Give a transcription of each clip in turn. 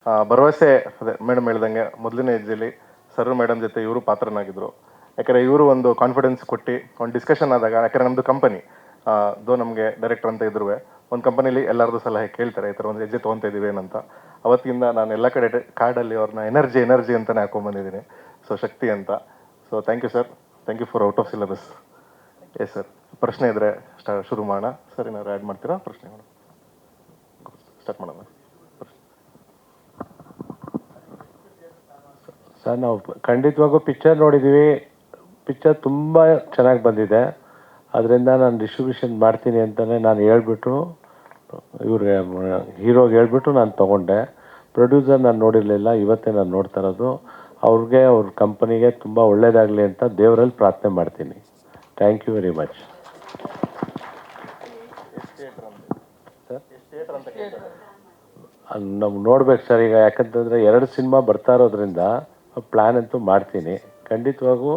ಭರವಸೆ ಅದೇ ಮೇಡಮ್ ಹೇಳ್ದಂಗೆ ಮೊದಲನೇ ಹೆಜ್ಜೆಯಲ್ಲಿ ಸರ್ ಮೇಡಮ್ ಜೊತೆ ಇವರು ಪಾತ್ರನಾಗಿದ್ದರು. ಯಾಕಂದರೆ ಇವರು ಒಂದು ಕಾನ್ಫಿಡೆನ್ಸ್ ಕೊಟ್ಟು ಒಂದು ಡಿಸ್ಕಷನ್ ಆದಾಗ, ಯಾಕಂದರೆ ನಮ್ಮದು ಕಂಪನಿ ದೋ ನಮಗೆ ಡೈರೆಕ್ಟರ್ ಅಂತ ಇದ್ರೂ ಒಂದು ಕಂಪನಿಲಿ ಎಲ್ಲರದ್ದು ಸಲಹೆ ಕೇಳ್ತಾರೆ, ಈ ಥರ ಒಂದು ಹೆಜ್ಜೆ ತೊಗೊತಾ ಇದ್ದೀವಿ ಏನಂತ. ಅವತ್ತಿಂದ ನಾನು ಎಲ್ಲ ಕಡೆ ಕಾರ್ಡಲ್ಲಿ ಅವ್ರನ್ನ ಎನರ್ಜಿ ಅಂತಲೇ ಹಾಕೊಂಡ್ಬಂದಿದ್ದೀನಿ. ಸೊ ಶಕ್ತಿ ಅಂತ. So thank you sir, thank you for out of syllabus. Yes sir, ಪ್ರಶ್ನೆ ಇದ್ದರೆ ಶುರು ಮಾಡೋಣ ಸರ್. ಏನಾದ್ರು ಆ್ಯಡ್ ಮಾಡ್ತೀರಾ ಪ್ರಶ್ನೆ? ಸ್ಟಾರ್ಟ್ ಮಾಡೋಣ ಸರ್. ನಾವು ಖಂಡಿತವಾಗೂ ಪಿಕ್ಚರ್ ನೋಡಿದ್ದೀವಿ. ಪಿಕ್ಚರ್ ತುಂಬ ಚೆನ್ನಾಗಿ ಬಂದಿದೆ. ಅದರಿಂದ ನಾನು ಡಿಸ್ಟ್ರಿಬ್ಯೂಷನ್ ಮಾಡ್ತೀನಿ ಅಂತಲೇ ನಾನು ಹೇಳ್ಬಿಟ್ಟು ಇವ್ರಿಗೆ ಹೀರೋಗೆ ಹೇಳ್ಬಿಟ್ಟು ನಾನು ತೊಗೊಂಡೆ. ಪ್ರೊಡ್ಯೂಸರ್ ನಾನು ನೋಡಿರಲಿಲ್ಲ, ಇವತ್ತೇ ನಾನು ನೋಡ್ತಾ ಇರೋದು. ಅವ್ರಿಗೆ ಅವ್ರ ಕಂಪನಿಗೆ ತುಂಬ ಒಳ್ಳೆಯದಾಗಲಿ ಅಂತ ದೇವರಲ್ಲಿ ಪ್ರಾರ್ಥನೆ ಮಾಡ್ತೀನಿ. Thank you very much. ನಾವು ನೋಡ್ಬೇಕು ಸರ್ ಈಗ, ಯಾಕಂತಂದರೆ 2 ಸಿನಿಮಾ ಬರ್ತಾ ಇರೋದ್ರಿಂದ ಪ್ಲ್ಯಾನ್ ಅಂತೂ ಮಾಡ್ತೀನಿ. ಖಂಡಿತವಾಗೂ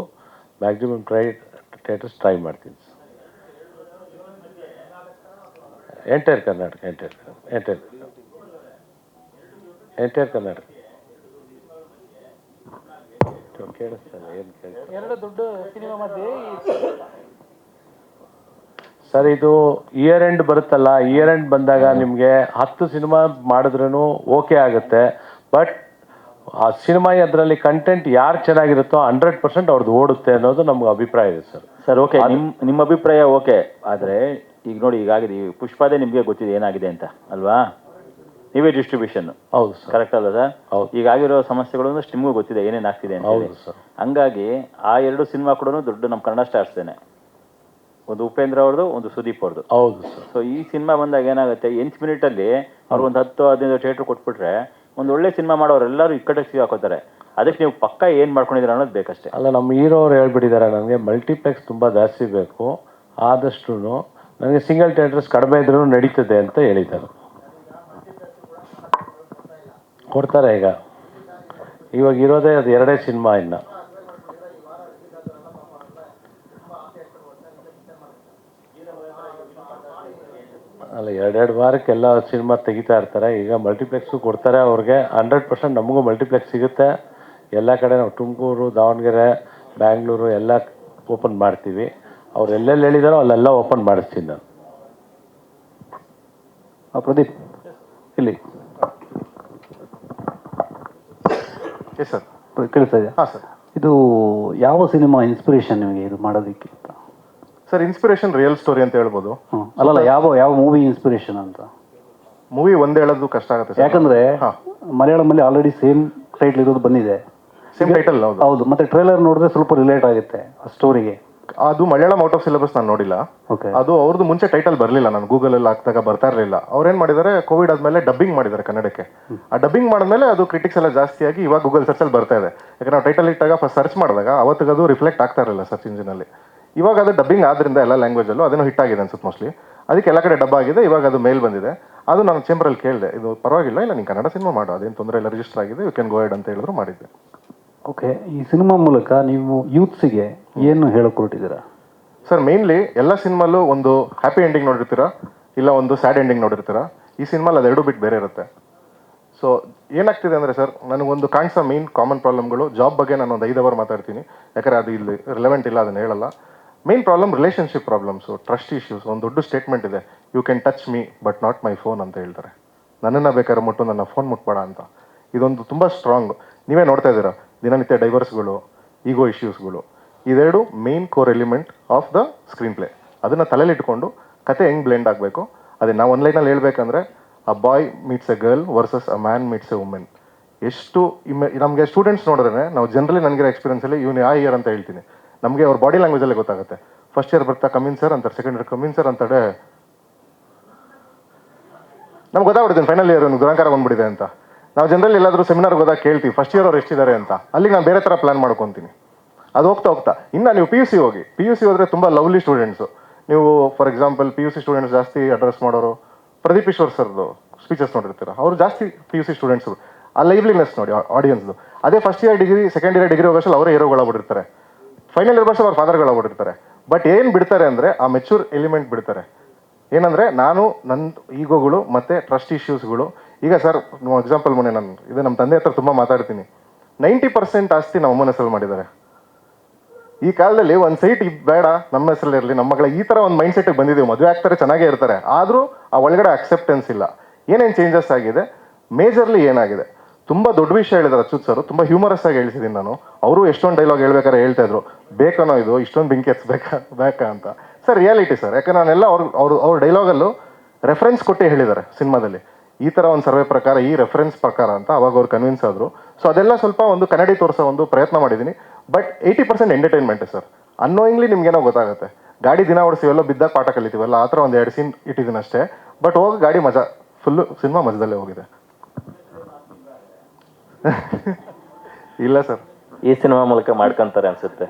ಮ್ಯಾಕ್ಸಿಮಮ್ ಥಿಯೇಟರ್ಸ್ ಟ್ರೈ ಮಾಡ್ತೀನಿ. ಎಂಟೈರ್ ಕರ್ನಾಟಕ ಕೇಳಿಸ್ತಲ್ಲ, ಏನು ಕೇಳಿಸ್ತಲ್ಲ. 2 ದೊಡ್ಡ ಸಿನಿಮಾ ಮಧ್ಯೆ ಸರ್ ಇದು ಇಯರ್ ಎಂಡ್ ಬರುತ್ತಲ್ಲ, ಇಯರ್ ಎಂಡ್ ಬಂದಾಗ ನಿಮಗೆ 10 ಸಿನಿಮಾ ಮಾಡಿದ್ರೂ ಓಕೆ ಆಗುತ್ತೆ. ಬಟ್ ಆ ಸಿನಿಮಾ ಅದರಲ್ಲಿ ಕಂಟೆಂಟ್ ಯಾರು ಚೆನ್ನಾಗಿರುತ್ತೋ 100% ಅವ್ರದ್ದು ಓಡುತ್ತೆ ಅನ್ನೋದು ನಮ್ಗೆ ಅಭಿಪ್ರಾಯ ಇದೆ ಸರ್. ಸರ್ ಓಕೆ, ನಿಮ್ಮ ಅಭಿಪ್ರಾಯ ಓಕೆ. ಆದರೆ ಈಗ ನೋಡಿ, ಈಗಾಗಿದೆ ಪುಷ್ಪಾದೇ ನಿಮಗೆ ಗೊತ್ತಿದೆ ಏನಾಗಿದೆ ಅಂತ ಅಲ್ವಾ? ನೀವೇ ಡಿಸ್ಟ್ರಿಬ್ಯೂಷನ್. ಹೌದು ಸರ್. ಕರೆಕ್ಟ್ ಅಲ್ಲ ಸರ್? ಹೌದು. ಈಗಾಗಿರೋ ಸಮಸ್ಯೆಗಳು ಅಂದ್ರೆ ನಿಮಗೂ ಗೊತ್ತಿದೆ ಏನೇನು ಆಗ್ತಿದೆ ಅಂತ. ಹೌದು ಸರ್. ಹಂಗಾಗಿ ಆ 2 ಸಿನಿಮಾ ಕೂಡ ದೊಡ್ಡ ನಮ್ಮ ಕನ್ನಡ ಸ್ಟಾರ್ಸ್ದೇನೆ. ಒಂದು ಉಪೇಂದ್ರ ಅವ್ರದ್ದು, ಒಂದು ಸುದೀಪ್ ಅವ್ರದ್ದು. ಹೌದು ಸರ್. ಸೊ ಈ ಸಿನಿಮಾ ಬಂದಾಗ ಏನಾಗುತ್ತೆ, 8 ಮಿನಿಟಲ್ಲಿ ಅವ್ರು ಒಂದು 10-15 ಥಿಯೇಟ್ರ್ ಕೊಟ್ಬಿಟ್ರೆ ಒಂದು ಒಳ್ಳೆ ಸಿನಿಮಾ ಮಾಡೋರೆಲ್ಲರೂ ಇಕ್ಕಟ್ಟಿಗೆ ಸಿಗಾಕೋತಾರೆ. ಅದಕ್ಕೆ ನೀವು ಪಕ್ಕ ಏನು ಮಾಡ್ಕೊಂಡಿದ್ದೀರ ಅನ್ನೋದು ಬೇಕಷ್ಟೇ. ಅಲ್ಲ, ನಮ್ಮ ಹೀರೋ ಅವ್ರು ಹೇಳ್ಬಿಟ್ಟಿದ್ದಾರೆ, ನನಗೆ ಮಲ್ಟಿಪ್ಲೆಕ್ಸ್ ತುಂಬ ಜಾಸ್ತಿ ಬೇಕು, ಆದಷ್ಟು ನನಗೆ ಸಿಂಗಲ್ ಥಿಯೇಟರ್ಸ್ ಕಡಿಮೆ ಇದ್ರೂ ನಡೀತದೆ ಅಂತ ಹೇಳಿದ್ದಾರೆ. ಕೊಡ್ತಾರೆ. ಇವಾಗ ಇರೋದೇ ಅದು 2 ಸಿನಿಮಾ. ಇನ್ನು ಅಲ್ಲ, 2 ವಾರಕ್ಕೆಲ್ಲ ಸಿನಿಮಾ ತೆಗಿತಾ ಇರ್ತಾರೆ. ಈಗ ಮಲ್ಟಿಪ್ಲೆಕ್ಸು ಕೊಡ್ತಾರೆ ಅವ್ರಿಗೆ. 100% ನಮಗೂ ಮಲ್ಟಿಪ್ಲೆಕ್ಸ್ ಸಿಗುತ್ತೆ ಎಲ್ಲ ಕಡೆ. ನಾವು ತುಮಕೂರು, ದಾವಣಗೆರೆ, ಬ್ಯಾಂಗ್ಳೂರು ಎಲ್ಲ ಓಪನ್ ಮಾಡ್ತೀವಿ. ಅವ್ರು ಎಲ್ಲೆಲ್ಲಿ ಹೇಳಿದಾರೋ ಅಲ್ಲೆಲ್ಲ ಓಪನ್ ಮಾಡಿಸ್ತೀನಿ ನಾನು. ಪ್ರದೀಪ್ ಇಲ್ಲಿ ಎಸ್ ಸರ್, ಕೇಳ್ತಾ ಇದೆ. ಹಾಂ ಸರ್. ಇದು ಯಾವ ಸಿನಿಮಾ ಇನ್ಸ್ಪಿರೇಷನ್ ನಿಮಗೆ ಇದು ಮಾಡೋದಕ್ಕೆ? ಸರ್ ಇನ್ಸ್ಪಿರೇಷನ್ ರಿಯಲ್ ಸ್ಟೋರಿ ಅಂತ ಹೇಳ್ಬೋದು. ಅಲ್ಲಲ್ಲ, ಯಾವ ಮೂವಿ ಇನ್ಸ್ಪಿರೇಷನ್ ಅಂತ? ಮೂವಿ ಒಂದೇ ಹೇಳೋದು ಕಷ್ಟ ಆಗುತ್ತೆ ಸರ್. ಯಾಕಂದ್ರೆ ಮಲಯಾಳಮಲ್ಲಿ ಆಲ್ರೆಡಿ ಸೇಮ್ ಟೈಟ್ಲ್ ಇರೋದು ಬಂದಿದೆ. Same title. ಹೌದು. ಮತ್ತೆ ಟ್ರೇಲರ್ ನೋಡಿದ್ರೆ ಸ್ವಲ್ಪ ರಿಲೇಟ್ ಆಗುತ್ತೆ ಆ ಸ್ಟೋರಿಗೆ. ಅದು ಮಲಯಾಳಂ ಔಟ್ ಆಫ್ ಸಿಲೆಬಸ್ ನಾನು ನೋಡಿಲ್ಲ. ಓಕೆ. ಅದು ಅವ್ರದ್ದು ಮುಂಚೆ ಟೈಟಲ್ ಬರಲಿಲ್ಲ, ನಾನು ಗೂಗಲಲ್ಲಿ ಹಾಕಿದಾಗ ಬರ್ತಾ ಇರಲಿಲ್ಲ. ಅವ್ರೇನು ಮಾಡಿದ್ದಾರೆ, ಕೋವಿಡ್ ಆದಮೇಲೆ ಡಬ್ಬಿಂಗ್ ಮಾಡಿದ್ದಾರೆ ಕನ್ನಡಕ್ಕೆ. ಆ ಡಬ್ಬಿಂಗ್ ಮಾಡಿದ್ಮೇಲೆ ಅದು ಕ್ರಿಟಿಕ್ಸ್ ಎಲ್ಲ ಜಾಸ್ತಿಯಾಗಿ ಇವಾಗ ಗೂಗಲ್ ಸರ್ಚಲ್ಲಿ ಬರ್ತಾ ಇದೆ. ಯಾಕಂದ್ರೆ ನಾವು ಟೈಟಲ್ ಇಟ್ಟಾಗ ಫಸ್ಟ್ ಸರ್ಚ್ ಮಾಡಿದಾಗ ಅವತ್ತಿಗೆ ಅದು ರಿಫ್ಲೆಕ್ಟ್ ಆಗ್ತಾ ಇರಲಿಲ್ಲ ಸರ್ಚ್ ಇಂಜಿನಲ್ಲಿ. ಇವಾಗ ಅದು ಡಬ್ಬಿಂಗ್ ಆದ್ರಿಂದ ಎಲ್ಲ ಲ್ಯಾಂಗ್ವೇಜಲ್ಲೂ ಅದೇನೋ ಹಿಟ್ ಆಗಿದೆ ಅನ್ಸುತ್ತೆ ಮೋಸ್ಟ್ಲಿ. ಅದಕ್ಕೆ ಎಲ್ಲ ಕಡೆ ಡಬ್ ಆಗಿದೆ. ಇವಾಗ ಅದು ಮೇಲ್ ಬಂದಿದೆ. ಅದು ನಾನು ಚೇಂಬರಲ್ಲಿ ಕೇಳಿದೆ, ಇದು ಪರವಾಗಿಲ್ಲ, ಇಲ್ಲ ನೀನು ಕನ್ನಡ ಸಿನಿಮಾ ಮಾಡು, ಅದೇನು ತೊಂದರೆ ಇಲ್ಲ, ರಿಜಿಸ್ಟರ್ ಆಗಿದೆ, ಯು ಕ್ಯಾನ್ ಗೋ ಹೆಡ್ ಅಂತ ಹೇಳಿದ್ರು, ಮಾಡಿದ್ದೆ. ಓಕೆ. ಈ ಸಿನಿಮಾ ಮೂಲಕ ನೀವು ಯೂತ್ಸಿಗೆ ಏನು ಹೇಳಿಕೊಟ್ಟಿದ್ದೀರಾ? ಸರ್ ಮೇನ್ಲಿ ಎಲ್ಲ ಸಿನಿಮಲ್ಲೂ ಒಂದು ಹ್ಯಾಪಿ ಎಂಡಿಂಗ್ ನೋಡಿರ್ತೀರಾ, ಇಲ್ಲ ಒಂದು ಸ್ಯಾಡ್ ಎಂಡಿಂಗ್ ನೋಡಿರ್ತೀರಾ. ಈ ಸಿನಿಮಲ್ಲಿ ಅದೆರಡು ಬಿಟ್ಟು ಬೇರೆ ಇರುತ್ತೆ. ಸೊ ಏನಾಗ್ತಿದೆ ಅಂದರೆ ಸರ್, ನನಗೊಂದು ಕಾಣಿಸೋ ಮೇನ್ ಕಾಮನ್ ಪ್ರಾಬ್ಲಮ್ಗಳು, ಜಾಬ್ ಬಗ್ಗೆ ನಾನು ಒಂದು 5 ಅವರ್ ಮಾತಾಡ್ತೀನಿ, ಯಾಕಂದರೆ ಅದು ಇಲ್ಲಿ ರಿಲೆವೆಂಟ್ ಇಲ್ಲ, ಅದನ್ನು ಹೇಳಲ್ಲ. Main problem relationship problems, trust issues. ಒಂದು ದೊಡ್ಡ ಸ್ಟೇಟ್ಮೆಂಟ್ ಇದೆ, you can touch me but not my phone ಅಂತ ಹೇಳ್ತಾರೆ. ನನ್ನನ್ನು ಬೇಕಾದ್ರೆ ಮುಟ್ಟು, ನನ್ನ ಫೋನ್ ಮುಟ್ಬೇಡ ಅಂತ. ಇದೊಂದು ತುಂಬ ಸ್ಟ್ರಾಂಗ್. ನೀವೇ ನೋಡ್ತಾ ಇದ್ದೀರಾ, ದಿನನಿತ್ಯ ಡೈವರ್ಸ್ಗಳು, ಈಗೋ ಇಶ್ಯೂಸ್ಗಳು, ಇದೆರಡು main core element of the screen play. ಅದನ್ನು ತಲೆಯಲ್ಲಿ ಇಟ್ಕೊಂಡು ಕತೆ ಹೆಂಗೆ ಬ್ಲೆಂಡ್ ಆಗಬೇಕು, ಅದೇ ನಾವು ಆನ್ಲೈನಲ್ಲಿ ಹೇಳ್ಬೇಕಂದ್ರೆ a boy meets a girl versus a man meets a women. ಎಷ್ಟು ನಮಗೆ ಸ್ಟೂಡೆಂಟ್ಸ್ ನೋಡಿದ್ರೆ, ನಾವು ಜನರಲಿ ನನಗಿರೋ ಎಕ್ಸ್ಪೀರಿಯನ್ಸಲ್ಲಿ ಇವನು ಯಾವ ಇಯರ್ ಅಂತ ಹೇಳ್ತೀನಿ, ನಮಗೆ ಅವ್ರ ಬಾಡಿ ಲ್ಯಾಂಗ್ವೇಜಲ್ಲೇ ಗೊತ್ತಾಗುತ್ತೆ. ಫಸ್ಟ್ ಇಯರ್ ಬರ್ತಾ ಕಮಿನ್ ಸರ್ ಅಂತಾರೆ, ಸೆಕೆಂಡ್ ಇಯರ್ ಕಮಿನ್ ಸರ್ ಅಂತಾರೆ, ನಮ್ಗೆ ಗೊತ್ತಾಗ್ಬಿಡ್ತೀನಿ ಫೈನಲ್ ಇಯರ್ ದುರಂಕಾರ ಬಂದ್ಬಿಟ್ಟಿದೆ ಅಂತ. ನಾವು ಜನರಲಿ ಎಲ್ಲಾದರೂ ಸೆಮಿನಾರ್ಗೆ ಹೋದಾಗ ಕೇಳ್ತೀವಿ ಫಸ್ಟ್ ಇಯರ್ ಅವ್ರು ಎಷ್ಟಿದ್ದಾರೆ ಅಂತ. ಅಲ್ಲಿಗೆ ನಾನು ಬೇರೆ ಥರ ಪ್ಲಾನ್ ಮಾಡ್ಕೊತೀನಿ. ಅದು ಹೋಗ್ತಾ ಇನ್ನು ನೀವು ಪಿ ಯು ಸಿ ಹೋದರೆ ತುಂಬ ಲವ್ಲಿ ಸ್ಟೂಡೆಂಟ್ಸು. ನೀವು ಫಾರ್ ಎಕ್ಸಾಂಪಲ್ PUC ಸ್ಟೂಡೆಂಟ್ಸ್ ಜಾಸ್ತಿ ಅಡ್ರೆಸ್ ಮಾಡೋರು ಪ್ರದೀಪ್ ಈಶ್ವರ್ ಸರ್ದು ಸ್ಪೀಚಸ್ ನೋಡಿರ್ತೀರ, ಅವರು ಜಾಸ್ತಿ PUC ಸ್ಟೂಡೆಂಟ್ಸು. ಆ ಲೈವ್ಲಿನೆಸ್ ನೋಡಿ ಆಡಿಯನ್ಸ್ದು. ಅದೇ first year degree, second year degree ಹೋಗೋಷ್ಟು ಅವರೇ ಹೀರೋಗಳಾಗ್ಬಿಟ್ಟಿರ್ತಾರೆ. ಫೈನಲ್ ಇಯರ್ ವರ್ಷ ಅವ್ರ ಫಾದರ್ಗಳಾಗ್ಬಿಟ್ಟಿರ್ತಾರೆ. ಬಟ್ ಏನು ಬಿಡ್ತಾರೆ ಅಂದರೆ ಆ ಮೆಚೂರ್ ಎಲಿಮೆಂಟ್ ಬಿಡ್ತಾರೆ. ಏನಂದರೆ ನಾನು ನನ್ನ ಈಗೋಗಳು ಮತ್ತು ಟ್ರಸ್ಟ್ ಇಶ್ಯೂಸ್ಗಳು ಈಗ ಸರ್ ಎಕ್ಸಾಂಪಲ್ ಮೊನ್ನೆ ನಾನು ಇದು ನಮ್ಮ ತಂದೆ ಹತ್ರ ತುಂಬ ಮಾತಾಡ್ತೀನಿ. 90% ಆಸ್ತಿ ನಮ್ಮ ಅಮ್ಮನ ಹೆಸರು ಮಾಡಿದ್ದಾರೆ. ಈ ಕಾಲದಲ್ಲಿ ಒಂದು ಸೈಟ್ ಬೇಡ ನಮ್ಮ ಹೆಸರಲ್ಲಿ ಇರಲಿ, ನಮ್ಮ ಮಗಳ ಈ ಥರ ಒಂದು ಮೈಂಡ್ ಸೆಟ್ಟಿಗೆ ಬಂದಿದ್ದೀವಿ. ಮದುವೆ ಆಗ್ತಾರೆ, ಚೆನ್ನಾಗೇ ಇರ್ತಾರೆ, ಆದರೂ ಆ ಒಳಗಡೆ ಅಕ್ಸೆಪ್ಟೆನ್ಸ್ ಇಲ್ಲ. ಏನೇನು ಚೇಂಜಸ್ ಆಗಿದೆ, ಮೇಜರ್ಲಿ ಏನಾಗಿದೆ? ತುಂಬ ದೊಡ್ಡ ವಿಷಯ ಹೇಳಿದ್ದಾರೆ ಅಚ್ಯುತ್ ಸರ್, ತುಂಬ ಹ್ಯೂಮರಸ್ ಆಗಿ ಹೇಳ್ತಿದ್ದೀನಿ ನಾನು. ಅವರು ಎಷ್ಟೊಂದು ಡೈಲಾಗ್ ಹೇಳ್ಬೇಕಾದ್ರೆ ಹೇಳ್ತಾ ಇದ್ರು, ಬೇಕನೋ ಇದು ಇಷ್ಟೊಂದು ಬೆಂಕಿ ಬೇಕಾ ಅಂತ. ಸರ್ ರಿಯಾಲಿಟಿ ಸರ್, ಯಾಕಂದ್ರೆ ನಾನೆಲ್ಲ ಅವ್ರ ಡೈಲಾಗಲ್ಲೂ ರೆಫರೆನ್ಸ್ ಕೊಟ್ಟು ಹೇಳಿದ್ದಾರೆ ಸಿನಿಮಾದಲ್ಲಿ, ಈ ಥರ ಒಂದು ಸರ್ವೆ ಪ್ರಕಾರ, ಈ ರೆಫರೆನ್ಸ್ ಪ್ರಕಾರ ಅಂತ. ಅವಾಗ ಅವ್ರು ಕನ್ವಿನ್ಸ್ ಆದರು. ಸೊ ಅದೆಲ್ಲ ಸ್ವಲ್ಪ ಒಂದು ಕನ್ನಡಿ ತೋರಿಸೋ ಒಂದು ಪ್ರಯತ್ನ ಮಾಡಿದ್ದೀನಿ. But 80% entertainment sir. ಅನ್ನೋಯಿಂಗ್ಲಿ ನಿಮ್ಗೇನೋ ಗೊತ್ತಾಗುತ್ತೆ. ಗಾಡಿ ದಿನ ಓಡಿಸ್ತೀವಲ್ಲ, ಬಿದ್ದಾಗ ಪಾಠ ಕಲಿತೀವಲ್ಲ, ಆ ಥರ ಒಂದು 2 ಸೀನ್ ಇಟ್ಟಿದ್ದೀನಿ ಅಷ್ಟೇ. ಬಟ್ ಹೋಗಿ ಗಾಡಿ ಮಜಾ, ಫುಲ್ಲು ಸಿನಿಮಾ ಮಜದಲ್ಲೇ ಹೋಗಿದೆ. ಇಲ್ಲ ಸರ್, ಈ ಸಿನಿಮಾ ಮೂಲಕ ಮಾಡ್ಕೊಂತಾರೆ ಅನ್ಸುತ್ತೆ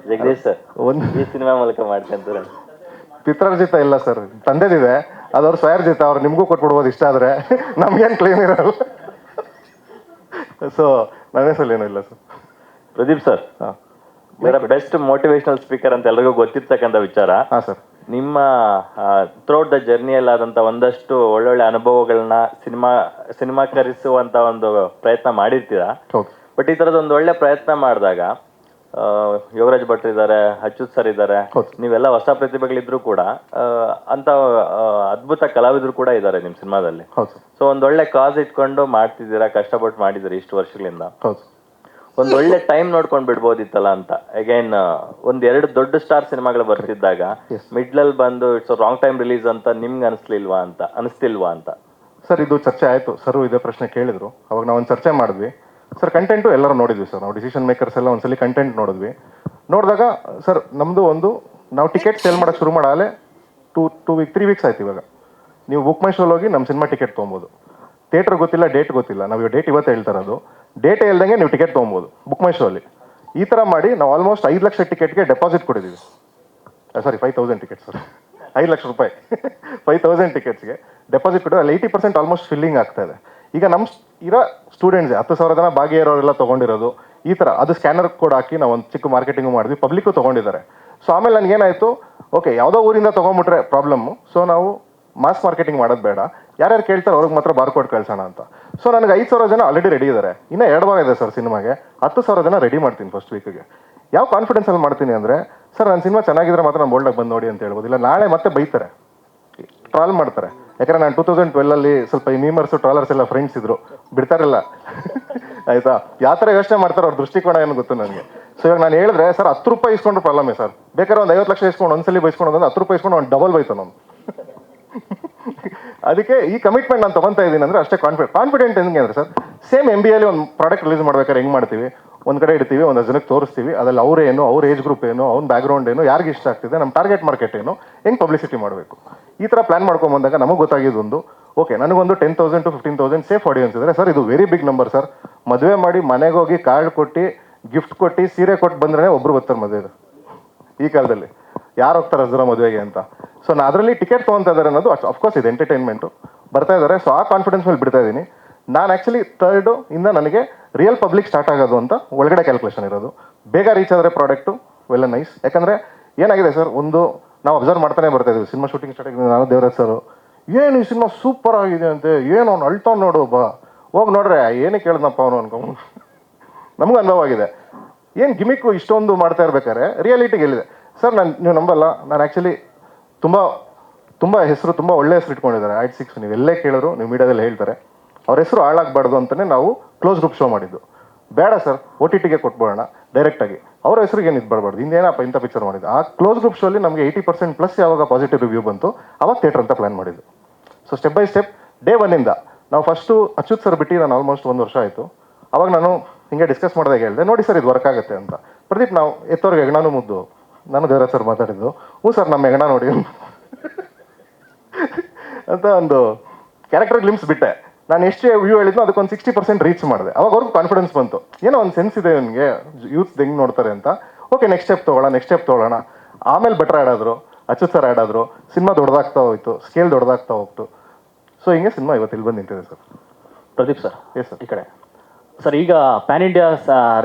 ಜಗದೀಶ್ ಸರ್. ಈ ಸಿನಿಮಾ ಮೂಲಕ ಮಾಡ್ಕೊಂತಾರೆ. ಪಿತ್ರಾರ್ಜಿತ ಇಲ್ಲ ಸರ್, ತಂದೆದಿದೆ, ಅದವ್ರ ಸ್ವಯರ್ಜಿತ. ಅವ್ರು ನಿಮಗೂ ಕೊಟ್ಬಿಡ್ಬೋದು ಇಷ್ಟ ಆದರೆ, ನಮ್ಗೇನು ಕ್ಲೇಮ್ ಇರಲ್ಲ. ಸೊ ನನ್ನ ಹೆಸರಲ್ಲಿ ಏನೂ ಇಲ್ಲ sir. Pradeep sir, best motivational speaker ಅಂತ ಎಲ್ರಿಗೂ ಗೊತ್ತಿರ್ತಕ್ಕಂಥ ವಿಚಾರ. ಹಾಂ ಸರ್. ನಿಮ್ಮ ಥ್ರೂಟ್ ದ ಜರ್ನಿಯಲ್ಲಾದಂಥ ಒಂದಷ್ಟು ಒಳ್ಳೊಳ್ಳೆ ಅನುಭವಗಳನ್ನ ಸಿನಿಮಾಕರಿಸುವಂಥ ಒಂದು ಪ್ರಯತ್ನ ಮಾಡಿರ್ತೀರಾ. ಹೌದು. ಬಟ್ ಈ ಥರದ ಒಂದು ಒಳ್ಳೆ ಪ್ರಯತ್ನ ಮಾಡಿದಾಗ ಯೋಗರಾಜ್ ಭಟ್ರು ಇದ್ದಾರೆ, ಅಚ್ಯುತ್ ಸರ್ ಇದ್ದಾರೆ, ನೀವೆಲ್ಲ ಹೊಸ ಪ್ರತಿಭೆಗಳಿದ್ರು ಕೂಡ ಅಂತ ಅದ್ಭುತ ಕಲಾವಿದರು ಕೂಡ ಇದ್ದಾರೆ ನಿಮ್ಮ ಸಿನಿಮಾದಲ್ಲಿ. ಸೊ ಒಂದೊಳ್ಳೆ ಕಾಸ್ ಇಟ್ಕೊಂಡು ಮಾಡ್ತಿದ್ದೀರಾ, ಕಷ್ಟಪಟ್ಟು ಮಾಡಿದ್ದೀರಿ ಇಷ್ಟು ವರ್ಷಗಳಿಂದ. ಒಂದ್ ಒಳ್ಳೆ ಟೈಮ್ ನೋಡ್ಕೊಂಡ್ ಬಿಡ್ಬೋದಿತ್ತಲ್ಲ ಅಂತ. ಅಗೈನ್ ಒಂದೆರಡು ದೊಡ್ಡ ಸ್ಟಾರ್ ಸಿನಿಮಾಗಳು ಬರ್ತಿದ್ದಾಗ ಮಿಡ್ಲಲ್ಲಿ ಬಂದು ಇಟ್ಸ್ ರಾಂಗ್ ಟೈಮ್ ರಿಲೀಸ್ ಅಂತ ನಿಮ್ಗೆ ಅನಿಸ್ತಿಲ್ವಾ ಅಂತ. ಸರ್ ಇದು ಚರ್ಚೆ ಆಯಿತು. ಸರ್ ಇದೇ ಪ್ರಶ್ನೆ ಕೇಳಿದ್ರು, ಅವಾಗ ನಾವು ಒಂದು ಚರ್ಚೆ ಮಾಡಿದ್ವಿ. ಸರ್ ಕಂಟೆಂಟು ಎಲ್ಲರೂ ನೋಡಿದ್ವಿ ಸರ್, ನಾವು ಡಿಸಿಷನ್ ಮೇಕರ್ಸ್ ಎಲ್ಲ ಒಂದ್ಸಲಿ ಕಂಟೆಂಟ್ ನೋಡಿದ್ವಿ. ನೋಡಿದಾಗ ಸರ್ ನಮ್ಮದು ನಾವು ಟಿಕೆಟ್ ಸೇಲ್ ಮಾಡೋಕ್ಕೆ ಶುರು ಮಾಡಾಲೆ 3 ವೀಕ್ಸ್ ಆಯ್ತು. ಇವಾಗ ನೀವು ಬುಕ್ ಮೈ ಶೋಲ್ಲಿ ಹೋಗಿ ನಮ್ಮ ಸಿನಿಮಾ ಟಿಕೆಟ್ ತೊಗೊಬೋದು. ಥಿಯೇಟರ್ ಗೊತ್ತಿಲ್ಲ, ಡೇಟ್ ಗೊತ್ತಿಲ್ಲ. ನಾವು ಡೇಟ್ ಇವತ್ತು ಹೇಳ್ತಾ ಇರೋದು, ಡೇಟೇ ಇಲ್ದಂಗೆ ನೀವು ಟಿಕೆಟ್ ತೊಗೊಬೋದು ಬುಕ್ ಮೈ ಶೋ ಅಲ್ಲಿ. ಈ ಥರ ಮಾಡಿ ನಾವು ಆಲ್ಮೋಸ್ಟ್ 5 ಲಕ್ಷ ಟಿಕೆಟ್ಗೆ ಡೆಪಾಸಿಟ್ ಕೊಟ್ಟಿದ್ದೀವಿ. ಸಾರಿ 5,000 ಟಿಕೆಟ್ಸ್ ಸರ್, 5 ಲಕ್ಷ ರೂಪಾಯಿ 5,000 ಟಿಕೆಟ್ಸ್ಗೆ ಡೆಪಾಸಿಟ್ ಕೊಟ್ಟು ಅಲ್ಲಿ 80% ಆಲ್ಮೋಸ್ಟ್ ಫಿಲ್ಲಿಂಗ್ ಆಗ್ತಾ ಇದೆ. ಈಗ ನಮ್ಮ ಇರೋ ಸ್ಟೂಡೆಂಟ್ಸ್ 10,000 ಜನ ಭಾಗಿಯಾರೋರೆಲ್ಲ ತೊಗೊಂಡಿರೋದು ಈ ಥರ. ಅದು ಸ್ಕ್ಯಾನರ್ ಕೋಡ್ ಹಾಕಿ ನಾವು ಒಂದು ಚಿಕ್ಕ ಮಾರ್ಕೆಟಿಂಗು ಮಾಡಿದ್ವಿ, ಪಬ್ಲಿಕ್ಕು ತೊಗೊಂಡಿದ್ದಾರೆ. ಸೊ ಆಮೇಲೆ ನನಗೇನಾಯಿತು, ಓಕೆ ಯಾವುದೋ ಊರಿಂದ ತೊಗೊಂಬಿಟ್ರೆ ಪ್ರಾಬ್ಲಮ್ಮು, ಸೊ ನಾವು ಮಾಸ್ ಮಾರ್ಕೆಟಿಂಗ್ ಮಾಡೋದು ಬೇಡ, ಯಾರ್ಯಾರು ಕೇಳ್ತಾರೆ ಅವ್ರಿಗೆ ಮಾತ್ರ ಬಾರ್ಕೋಡ್ ಕಳ್ಸೋಣ ಅಂತ. ಸೊ ನನಗೆ 5,000 ಜನ ಆಲ್ರೆಡಿ ರೆಡಿ ಇದ್ದಾರೆ. ಇನ್ನೂ 2 ವಾರ ಇದೆ ಸರ್ ಸಿನಿಮಾಗೆ. 10,000 ಜನ ರೆಡಿ ಮಾಡ್ತೀನಿ ಫಸ್ಟ್ ವೀಕಿಗೆ. ಯಾವ ಕಾನ್ಫಿಡೆನ್ಸಲ್ಲಿ ಮಾಡ್ತೀನಿ ಅಂದರೆ, ಸರ್ ನನ್ನ ಸಿನಿಮಾ ಚೆನ್ನಾಗಿದ್ರೆ ಮಾತ್ರ ನಾನು ಬೋಲ್ಡಾಗಿ ಬಂದು ನೋಡಿ ಅಂತ ಹೇಳ್ಬೋದು. ಇಲ್ಲ ನಾಳೆ ಮತ್ತೆ ಬೈತಾರೆ, ಟ್ರಾಲ್ ಮಾಡ್ತಾರೆ. ಯಾಕಂದರೆ ನಾನು 2012 ಸ್ವಲ್ಪ ಈ ಮೀಮರ್ಸು ಟ್ರಾಲರ್ಸ್ ಎಲ್ಲ ಫ್ರೆಂಡ್ಸ್ ಇದ್ರು, ಬಿಡ್ತಾರಿಲ್ಲ ಆಯಿತಾ. ಯಾವ ಥರ ಯೋಚನೆ ಮಾಡ್ತಾರೆ ಅವ್ರ ದೃಷ್ಟಿಕೋನ ಏನು ಗೊತ್ತು ನನಗೆ. ಸೊ ಇವಾಗ ನಾನು ಹೇಳಿದ್ರೆ, ಸರ್ 10 ರೂಪಾಯಿ ಇಸ್ಕೊಂಡ್ರು ಪ್ರಾಬ್ಲಮೇ ಸರ್. ಬೇಕಾದ್ರೆ ಒಂದು 50 ಲಕ್ಷ ಇಸ್ಕೊಂಡು ಒಂದ್ಸಲಿ ಬೈಸ್ಕೊಂಡು 10 ರೂಪಾಯಿ ಇಸ್ಕೊಂಡು ಒಂದು ಡಬಲ್ ಬೈತಾನೆ ನಾನು. ಅದಕ್ಕೆ ಈ ಕಮಿಟ್ಮೆಂಟ್ ನಾನು ತೊಗೊತಾ ಇದ್ದೀನಿ ಅಂದರೆ ಅಷ್ಟೇ ಕಾನ್ಫಿಡೆಂಟ್ ಹೆಂಗೆ ಅಂದರೆ ಸರ್, ಸೇಮ್ MBA ಅಲ್ಲಿ ಒಂದು ಪ್ರಾಡಕ್ಟ್ ರಿಲೀಸ್ ಮಾಡ್ಬೇಕಾದ್ರೆ ಹೆಂಗೆ ಮಾಡ್ತೀವಿ, ಒಂದು ಕಡೆ ಇಡ್ತೀವಿ, ಒಂದು ಜನಕ್ಕೆ ತೋರಿಸ್ತೀವಿ, ಅದ್ರಲ್ಲಿ ಅವ್ರೇನು, ಅವ್ರ ಏಜ್ ಗ್ರೂಪ್ ಏನು, ಅವ್ನ ಬ್ಯಾಕ್ಗ್ರೌಂಡ್ ಏನು, ಯಾರಿಗೆ ಇಷ್ಟ ಆಗ್ತಿದೆ, ನಮ್ಮ ಟಾರ್ಗೆಟ್ ಮಾರ್ಕೆಟ್ ಏನು, ಹೆಂಗೆ ಪಬ್ಲಿಸಿಟಿ ಮಾಡಬೇಕು, ಈ ಥರ ಪ್ಲಾನ್ ಮಾಡ್ಕೊಂಬಂದಾಗ ನಮಗೆ ಗೊತ್ತಾಗಿದ್ದೊಂದು, ಓಕೆ ನನಗೊಂದು 10,000 to 15,000 ಸೇಫ್ ಆಡಿಯನ್ಸ್ ಇದ್ದಾರೆ ಸರ್. ಇದು ವೆರಿ ಬಿಗ್ ನಂಬರ್ ಸರ್. ಮದುವೆ ಮಾಡಿ ಮನೆಗೆ ಹೋಗಿ ಕಾರ್ಡ್ ಕೊಟ್ಟು ಗಿಫ್ಟ್ ಕೊಟ್ಟು ಸೀರೆ ಕೊಟ್ಟು ಬಂದ್ರೆ ಒಬ್ರು ಬರ್ತಾರೆ ಮದುವೆಗೆ ಈ ಕಾಲದಲ್ಲಿ. ಯಾರು ಹೋಗ್ತಾರೆ ಹಸ್ರ ಮದುವೆಗೆ ಅಂತ. ಸೊ ನಾ ಅದರಲ್ಲಿ ಟಿಕೆಟ್ ತೊಗೊತಾ ಇದ್ದಾರೆ ಅನ್ನೋದು ಅಫ್ಕೋರ್ಸ್ ಇದು ಎಂಟರ್ಟೈನ್ಮೆಂಟು ಬರ್ತಾ ಇದ್ದಾರೆ. ಸೊ ಆ ಕಾನ್ಫಿಡೆನ್ಸ್ ಮೇಲೆ ಬಿಡ್ತಾ ಇದ್ದೀನಿ ನಾನು. ಆ್ಯಕ್ಚುಲಿ 3rd ಇಂದ ನನಗೆ ರಿಯಲ್ ಪಬ್ಲಿಕ್ ಸ್ಟಾರ್ಟ್ ಆಗೋದು ಅಂತ ಒಳಗಡೆ ಕ್ಯಾಲ್ಕುಲೇಷನ್ ಇರೋದು. ಬೇಗ ರೀಚ್ ಆದರೆ ಪ್ರಾಡಕ್ಟು ವೆಲ್ ನೈಸ್. ಯಾಕಂದರೆ ಏನಾಗಿದೆ ಸರ್, ಒಂದು ನಾವು ಅಬ್ಸರ್ವ್ ಮಾಡ್ತಾನೆ ಬರ್ತಾ ಇದ್ದೀವಿ. ಸಿನಿಮಾ ಶೂಟಿಂಗ್ ಸ್ಟಾರ್ಟ್ ಆಗಿದೆ, ನಾನು ದೇವರಾಜ್ ಸರ್ ಏನು ಈ ಸಿನಿಮಾ ಸೂಪರ್ ಆಗಿದೆ ಅಂತೆ, ಏನು ಅವ್ನು ಅಳ್ತಾವ್ ನೋಡು ಬಾ ಹೋಗಿ ನೋಡ್ರೆ ಏನಕ್ಕೆ ಕೇಳಿದ್ನಪ್ಪ ಅವನು ಅನ್ಕೊಂಡು ನಮಗೂ ಅನುಭವವಾಗಿದೆ. ಏನು ಗಿಮಿಕ್ಕು ಇಷ್ಟೊಂದು ಮಾಡ್ತಾ ಇರ್ಬೇಕಾದ್ರೆ ರಿಯಾಲಿಟಿಗೆ ಎಲ್ಲಿದೆ ಸರ್. ನೀವು ನಂಬಲ್ಲ, ನಾನು ಆ್ಯಕ್ಚುಲಿ ತುಂಬ ಹೆಸರು, ತುಂಬ ಒಳ್ಳೆ ಹೆಸರು ಇಟ್ಕೊಂಡಿದ್ದಾರೆ ITSIX. ನೀವು ಎಲ್ಲೇ ಕೇಳಿದ್ರು ನೀವು ಮೀಡಿಯಾದಲ್ಲಿ ಹೇಳ್ತಾರೆ. ಅವ್ರ ಹೆಸರು ಹಾಳಾಗಬಾರ್ದು ಅಂತಲೇ ನಾವು ಕ್ಲೋಸ್ ಗ್ರೂಪ್ ಶೋ ಮಾಡಿದ್ದು. ಬೇಡ ಸರ್ OTTಗೆ ಕೊಟ್ಬಿಡೋಣ ಡೈರೆಕ್ಟಾಗಿ, ಅವ್ರ ಹೆಸರಿಗೆ ಏನು ಇದು ಬರಬಾರ್ದು, ಇನ್ನೇನಪ್ಪ ಇಂಥ ಪಿಕ್ಚರ್ ಮಾಡಿದ್ದು. ಆ ಕ್ಲೋಸ್ ಗ್ರೂಪ್ ಶೋಲ್ಲಿ ನಮಗೆ 80% ಯಾವಾಗ ಪಾಸಿಟಿವ್ ರಿವ್ಯೂ ಬಂತು ಅವಾಗ ಥಿಯೇಟರ್ ಅಂತ ಪ್ಲಾನ್ ಮಾಡಿದ್ದು. So step by step day 1ಇಂದ ನಾವು ಫಸ್ಟು ಅಚ್ಯುತ್ ಸರ್ ಬಿಟ್ಟು ನಾನು ಆಲ್ಮೋಸ್ಟ್ 1 ವರ್ಷ ಆಯಿತು. ಅವಾಗ ನಾನು ಹಿಂಗೆ ಡಿಸ್ಕಸ್ ಮಾಡಿದಾಗ ಹೇಳಿದೆ, ನೋಡಿ ಸರ್ ಇದು ವರ್ಕ್ ಆಗುತ್ತೆ ಅಂತ. ಪ್ರದೀಪ್ ನಾವು ಎತ್ತೋರ್ಗೆ ಹೆಗಣಾನು ಮುದ್ದು, ನಾನು ದೇವರಾಜ್ ಸರ್ ಮಾತಾಡಿದ್ದು, ಹ್ಞೂ ಸರ್ ನಮ್ಮ ಹೆಗಣ ನೋಡಿ ಅಂತ ಒಂದು ಕ್ಯಾರೆಕ್ಟರ್ ಗ್ಲಿಮ್ಸ್ ಬಿಟ್ಟೆ. ನಾನು ಎಷ್ಟು ವ್ಯೂ ಹೇಳಿದ್ನೋ ಅದಕ್ಕೊಂದು 60% ರೀಚ್ ಮಾಡಿದೆ. ಅವಾಗ ಅವ್ರಿಗೆ ಕಾನ್ಫಿಡೆನ್ಸ್ ಬಂತು, ಏನೋ ಒಂದು ಸೆನ್ಸ್ ಇದೆ ನನಗೆ ಯೂತ್ ಹೆಂಗೆ ನೋಡ್ತಾರೆ ಅಂತ. ಓಕೆ ನೆಕ್ಸ್ಟ್ ಸ್ಟೆಪ್ ತೊಗೊಳ್ಳೋಣ. ಆಮೇಲೆ ಬೆಟರ್ ಆಡಾದ್ರು, ಅಚ್ಯುತ್ ಸರ್ ಆಡಾದ್ರು, ಸಿನಿಮಾ ದೊಡ್ಡದಾಗ್ತಾ ಹೋಯ್ತು, ಸ್ಕೇಲ್ ದೊಡ್ಡದಾಗ್ತಾ ಹೋಗ್ತು. ಸೊ ಹಿಂಗೆ ಸಿನಿಮಾ ಇವತ್ತು ಇಲ್ಲಿ ಬಂದು ನಿಂತಿದೆ sir. Pradeep sir, yes sir. ಈ ಕಡೆ ಸರ್ ಈಗ ಪ್ಯಾನ್ ಇಂಡಿಯಾ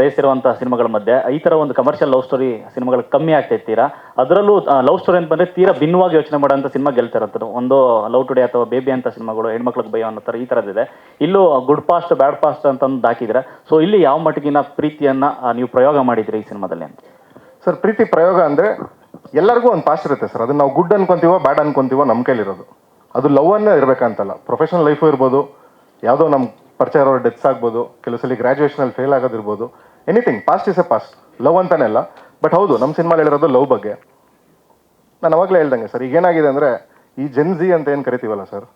ರೇಸ್ ಇರುವಂಥ ಸಿನಿಮಾಗಳ ಮಧ್ಯೆ ಈ ಥರ ಒಂದು ಕಮರ್ಷಿಯಲ್ ಲವ್ ಸ್ಟೋರಿ ಸಿನಿಮಾಗಳು ಕಮ್ಮಿ ಆಗ್ತಾ ಇರ್ತೀರಾ, ಅದರಲ್ಲೂ ಲವ್ ಸ್ಟೋರಿ ಅಂತ ಬಂದರೆ ತೀರಾ ಭಿನ್ನವಾಗಿ ಯೋಚನೆ ಮಾಡೋಂಥ ಸಿನಿಮಾ ಗೆಲ್ತಿರೋದು. ಒಂದು ಲವ್ ಟುಡೇ ಅಥವಾ ಬೇಬಿ ಅಂತ ಸಿನಿಮಾಗಳು ಹೆಣ್ಮಕ್ಳಿಗೆ ಭಯ ಅನ್ನೋ ಥರ ಈ ಥರದ್ದಿದೆ. ಇಲ್ಲೂ ಗುಡ್ ಪಾಸ್ಟ್ ಬ್ಯಾಡ್ ಪಾಸ್ಟ್ ಅಂತಂದು ಹಾಕಿದ್ರೆ, ಸೊ ಇಲ್ಲಿ ಯಾವ ಮಟ್ಟಿಗಿನ ಪ್ರೀತಿಯನ್ನು ನೀವು ಪ್ರಯೋಗ ಮಾಡಿದ್ರಿ ಈ ಸಿನಿಮಾದಲ್ಲಿ ಅಂತ? ಸರ್, ಪ್ರೀತಿ ಪ್ರಯೋಗ ಅಂದರೆ ಎಲ್ಲರಿಗೂ ಒಂದು ಪಾಸ್ಟ್ ಇರುತ್ತೆ ಸರ್. ಅದನ್ನ ನಾವು ಗುಡ್ ಅನ್ಕೊಂತೀವೋ ಬ್ಯಾಡ್ ಅನ್ಕೊಂತೀವೋ ನಮ್ಮ ಕೈಲಿರೋದು. ಅದು ಲವ್ ಅನ್ನೇ ಇರಬೇಕಂತಲ್ಲ, ಪ್ರೊಫೆಷನಲ್ ಲೈಫು ಇರ್ಬೋದು, ಯಾವುದೋ ನಮ್ಮ ಪರಿಚಯ ಇರೋರು ಡೆತ್ಸ್ ಆಗ್ಬೋದು, ಕೆಲವು ಸಲ ಗ್ರ್ಯಾಜುಯೇಷನಲ್ಲಿ ಫೇಲ್ ಆಗೋದಿರ್ಬೋದು. Anything, past is a past. Love ಅಂತಾನೆ ಅಲ್ಲ. ಬಟ್ ಹೌದು, ನಮ್ಮ ಸಿನಿಮಾಲಿ ಹೇಳಿರೋದು ಲವ್ ಬಗ್ಗೆ. ನಾನು ಅವಾಗಲೇ ಹೇಳ್ದಂಗೆ ಸರ್, ಈಗ ಏನಾಗಿದೆ ಅಂದರೆ ಈ ಜೆನ್ಜಿ ಅಂತ ಏನು ಕರಿತೀವಲ್ಲ ಸರ್,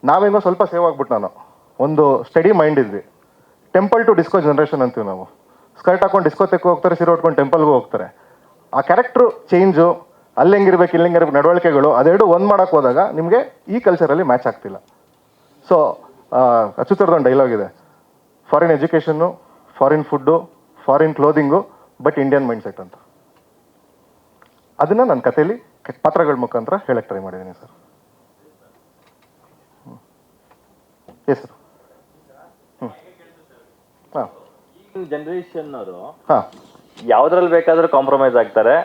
ನಾವೇನೋ ಸ್ವಲ್ಪ ಸೇವ್ ಆಗ್ಬಿಟ್ಟು ನಾನು ಒಂದು ಸ್ಟಡಿ ಮೈಂಡ್ ಇದ್ವಿ. ಟೆಂಪಲ್ ಟು ಡಿಸ್ಕೋ ಜನರೇಷನ್ ಅಂತೀವಿ ನಾವು. ಸ್ಕರ್ಟ್ ಹಾಕೊಂಡು ಡಿಸ್ಕೋತೆಗೆ ಹೋಗ್ತಾರೆ, ಸೀರೆ ಉಟ್ಕೊಂಡು ಟೆಂಪಲ್ಗೂ ಹೋಗ್ತಾರೆ. ಆ ಕ್ಯಾರೆಕ್ಟ್ರು ಚೇಂಜು, ಅಲ್ಲಿ ಹೆಂಗಿರ್ಬೇಕು ಇಲ್ಲಿ ಹೆಂಗಿರ್ಬೇಕು ನಡವಳಿಕೆಗಳು, ಅದೆರಡು ಒಂದು ಮಾಡೋಕ್ಕೆ ಹೋದಾಗ ನಿಮಗೆ ಈ ಕಲ್ಚರಲ್ಲಿ ಮ್ಯಾಚ್ ಆಗ್ತಿಲ್ಲ. ಸೊ ಅಚ್ಚುತ್ತರದೊಂದು ಡೈಲಾಗ್ ಇದೆ, foreign education, foreign food, foreign clothing, but Indian mindset ಅಂತ. ಅದನ್ನು ನನ್ನ ಕಥೆಯಲ್ಲಿ ಪಾತ್ರಗಳ ಮುಖಾಂತರ ಹೇಳಕ್ಕೆ ಟ್ರೈ ಮಾಡಿದ್ದೀನಿ ಸರ್. Yes sir. ಹಾಂ ಜನರೇಷನ್ ಅವರು ಹಾಂ ಯಾವ್ದ್ರಲ್ಲಿ ಬೇಕಾದ್ರೂ ಕಾಂಪ್ರಮೈಸ್ ಆಗ್ತಾರೆ,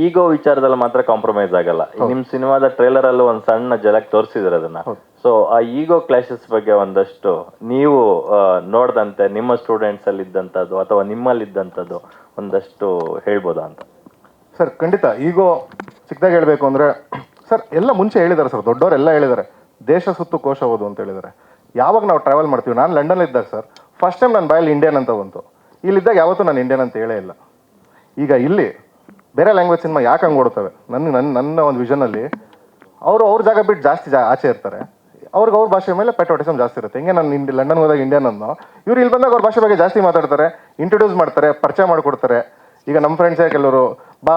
ಈಗೋ ವಿಚಾರದಲ್ಲಿ ಮಾತ್ರ ಕಾಂಪ್ರಮೈಸ್ ಆಗಲ್ಲ. ನಿಮ್ ಸಿನಿಮಾದ ಟ್ರೇಲರ್ ಅಲ್ಲೂ ಒಂದ್ ಸಣ್ಣ ಜಲಕ್ ತೋರಿಸಿದ್ರೆ ಅದನ್ನ. ಸೊ ಆ ಈಗೋ ಕ್ಲಾಶಸ್ ಬಗ್ಗೆ ಒಂದಷ್ಟು ನೀವು ನೋಡ್ದಂತೆ ನಿಮ್ಮ ಸ್ಟೂಡೆಂಟ್ಸ್ ಅಲ್ಲಿ ಇದ್ದಂಥದ್ದು ಅಥವಾ ನಿಮ್ಮಲ್ಲಿ ಇದ್ದಂಥದ್ದು ಒಂದಷ್ಟು ಹೇಳ್ಬೋದಾ ಅಂತ? ಸರ್ ಖಂಡಿತ. ಈಗೋ ಚಿಕ್ಕದಾಗಿ ಹೇಳಬೇಕು ಅಂದರೆ ಸರ್, ಎಲ್ಲ ಮುಂಚೆ ಹೇಳಿದ್ದಾರೆ ಸರ್, ದೊಡ್ಡವರೆಲ್ಲ ಹೇಳಿದ್ದಾರೆ, ದೇಶ ಸುತ್ತು ಕೋಶ ಓದು ಅಂತ ಹೇಳಿದ್ದಾರೆ. ಯಾವಾಗ ನಾವು ಟ್ರಾವೆಲ್ ಮಾಡ್ತೀವಿ, ನಾನು ಲಂಡನ್ ಇದ್ದಾಗ ಸರ್ ಫಸ್ಟ್ ಟೈಮ್ ನನ್ನ ಬಾಯಲ್ಲಿ ಇಂಡಿಯನ್ ಅಂತ ಬಂತು. ಇಲ್ಲಿದ್ದಾಗ ಯಾವತ್ತೂ ನಾನು ಇಂಡಿಯನ್ ಅಂತ ಹೇಳೇ ಇಲ್ಲ. ಈಗ ಇಲ್ಲಿ ಬೇರೆ ಲ್ಯಾಂಗ್ವೇಜ್ ಸಿನಿಮಾ ಯಾಕೆ ಹಂಗೆ ಓಡ್ತವೆ, ನನ್ನ ಒಂದು ವಿಷನಲ್ಲಿ ಅವ್ರ ಜಾಗ ಬಿಟ್ಟು ಜಾಸ್ತಿ ಆಚೆ ಇರ್ತಾರೆ. ಅವ್ರ ಭಾಷೆ ಮೇಲೆ ಪೆಟ್ರೋಟಿಸಮ್ ಜಾಸ್ತಿ ಇರುತ್ತೆ. ಹಿಂಗೆ ನಾನು ಲಂಡನ್ ಹೋದಾಗ ಇಂಡಿಯನ್ ಅನ್ನೋ, ಇವ್ರು ಇಲ್ಲಿ ಬಂದಾಗ ಅವ್ರ ಭಾಷೆ ಬಗ್ಗೆ ಜಾಸ್ತಿ ಮಾತಾಡ್ತಾರೆ, ಇಂಟ್ರೊಡ್ಯೂಸ್ ಮಾಡ್ತಾರೆ, ಪರಿಚಯ ಮಾಡಿಕೊಡ್ತಾರೆ. ಈಗ ನಮ್ಮ ಫ್ರೆಂಡ್ಸೇ ಕೆಲವರು ಬಾ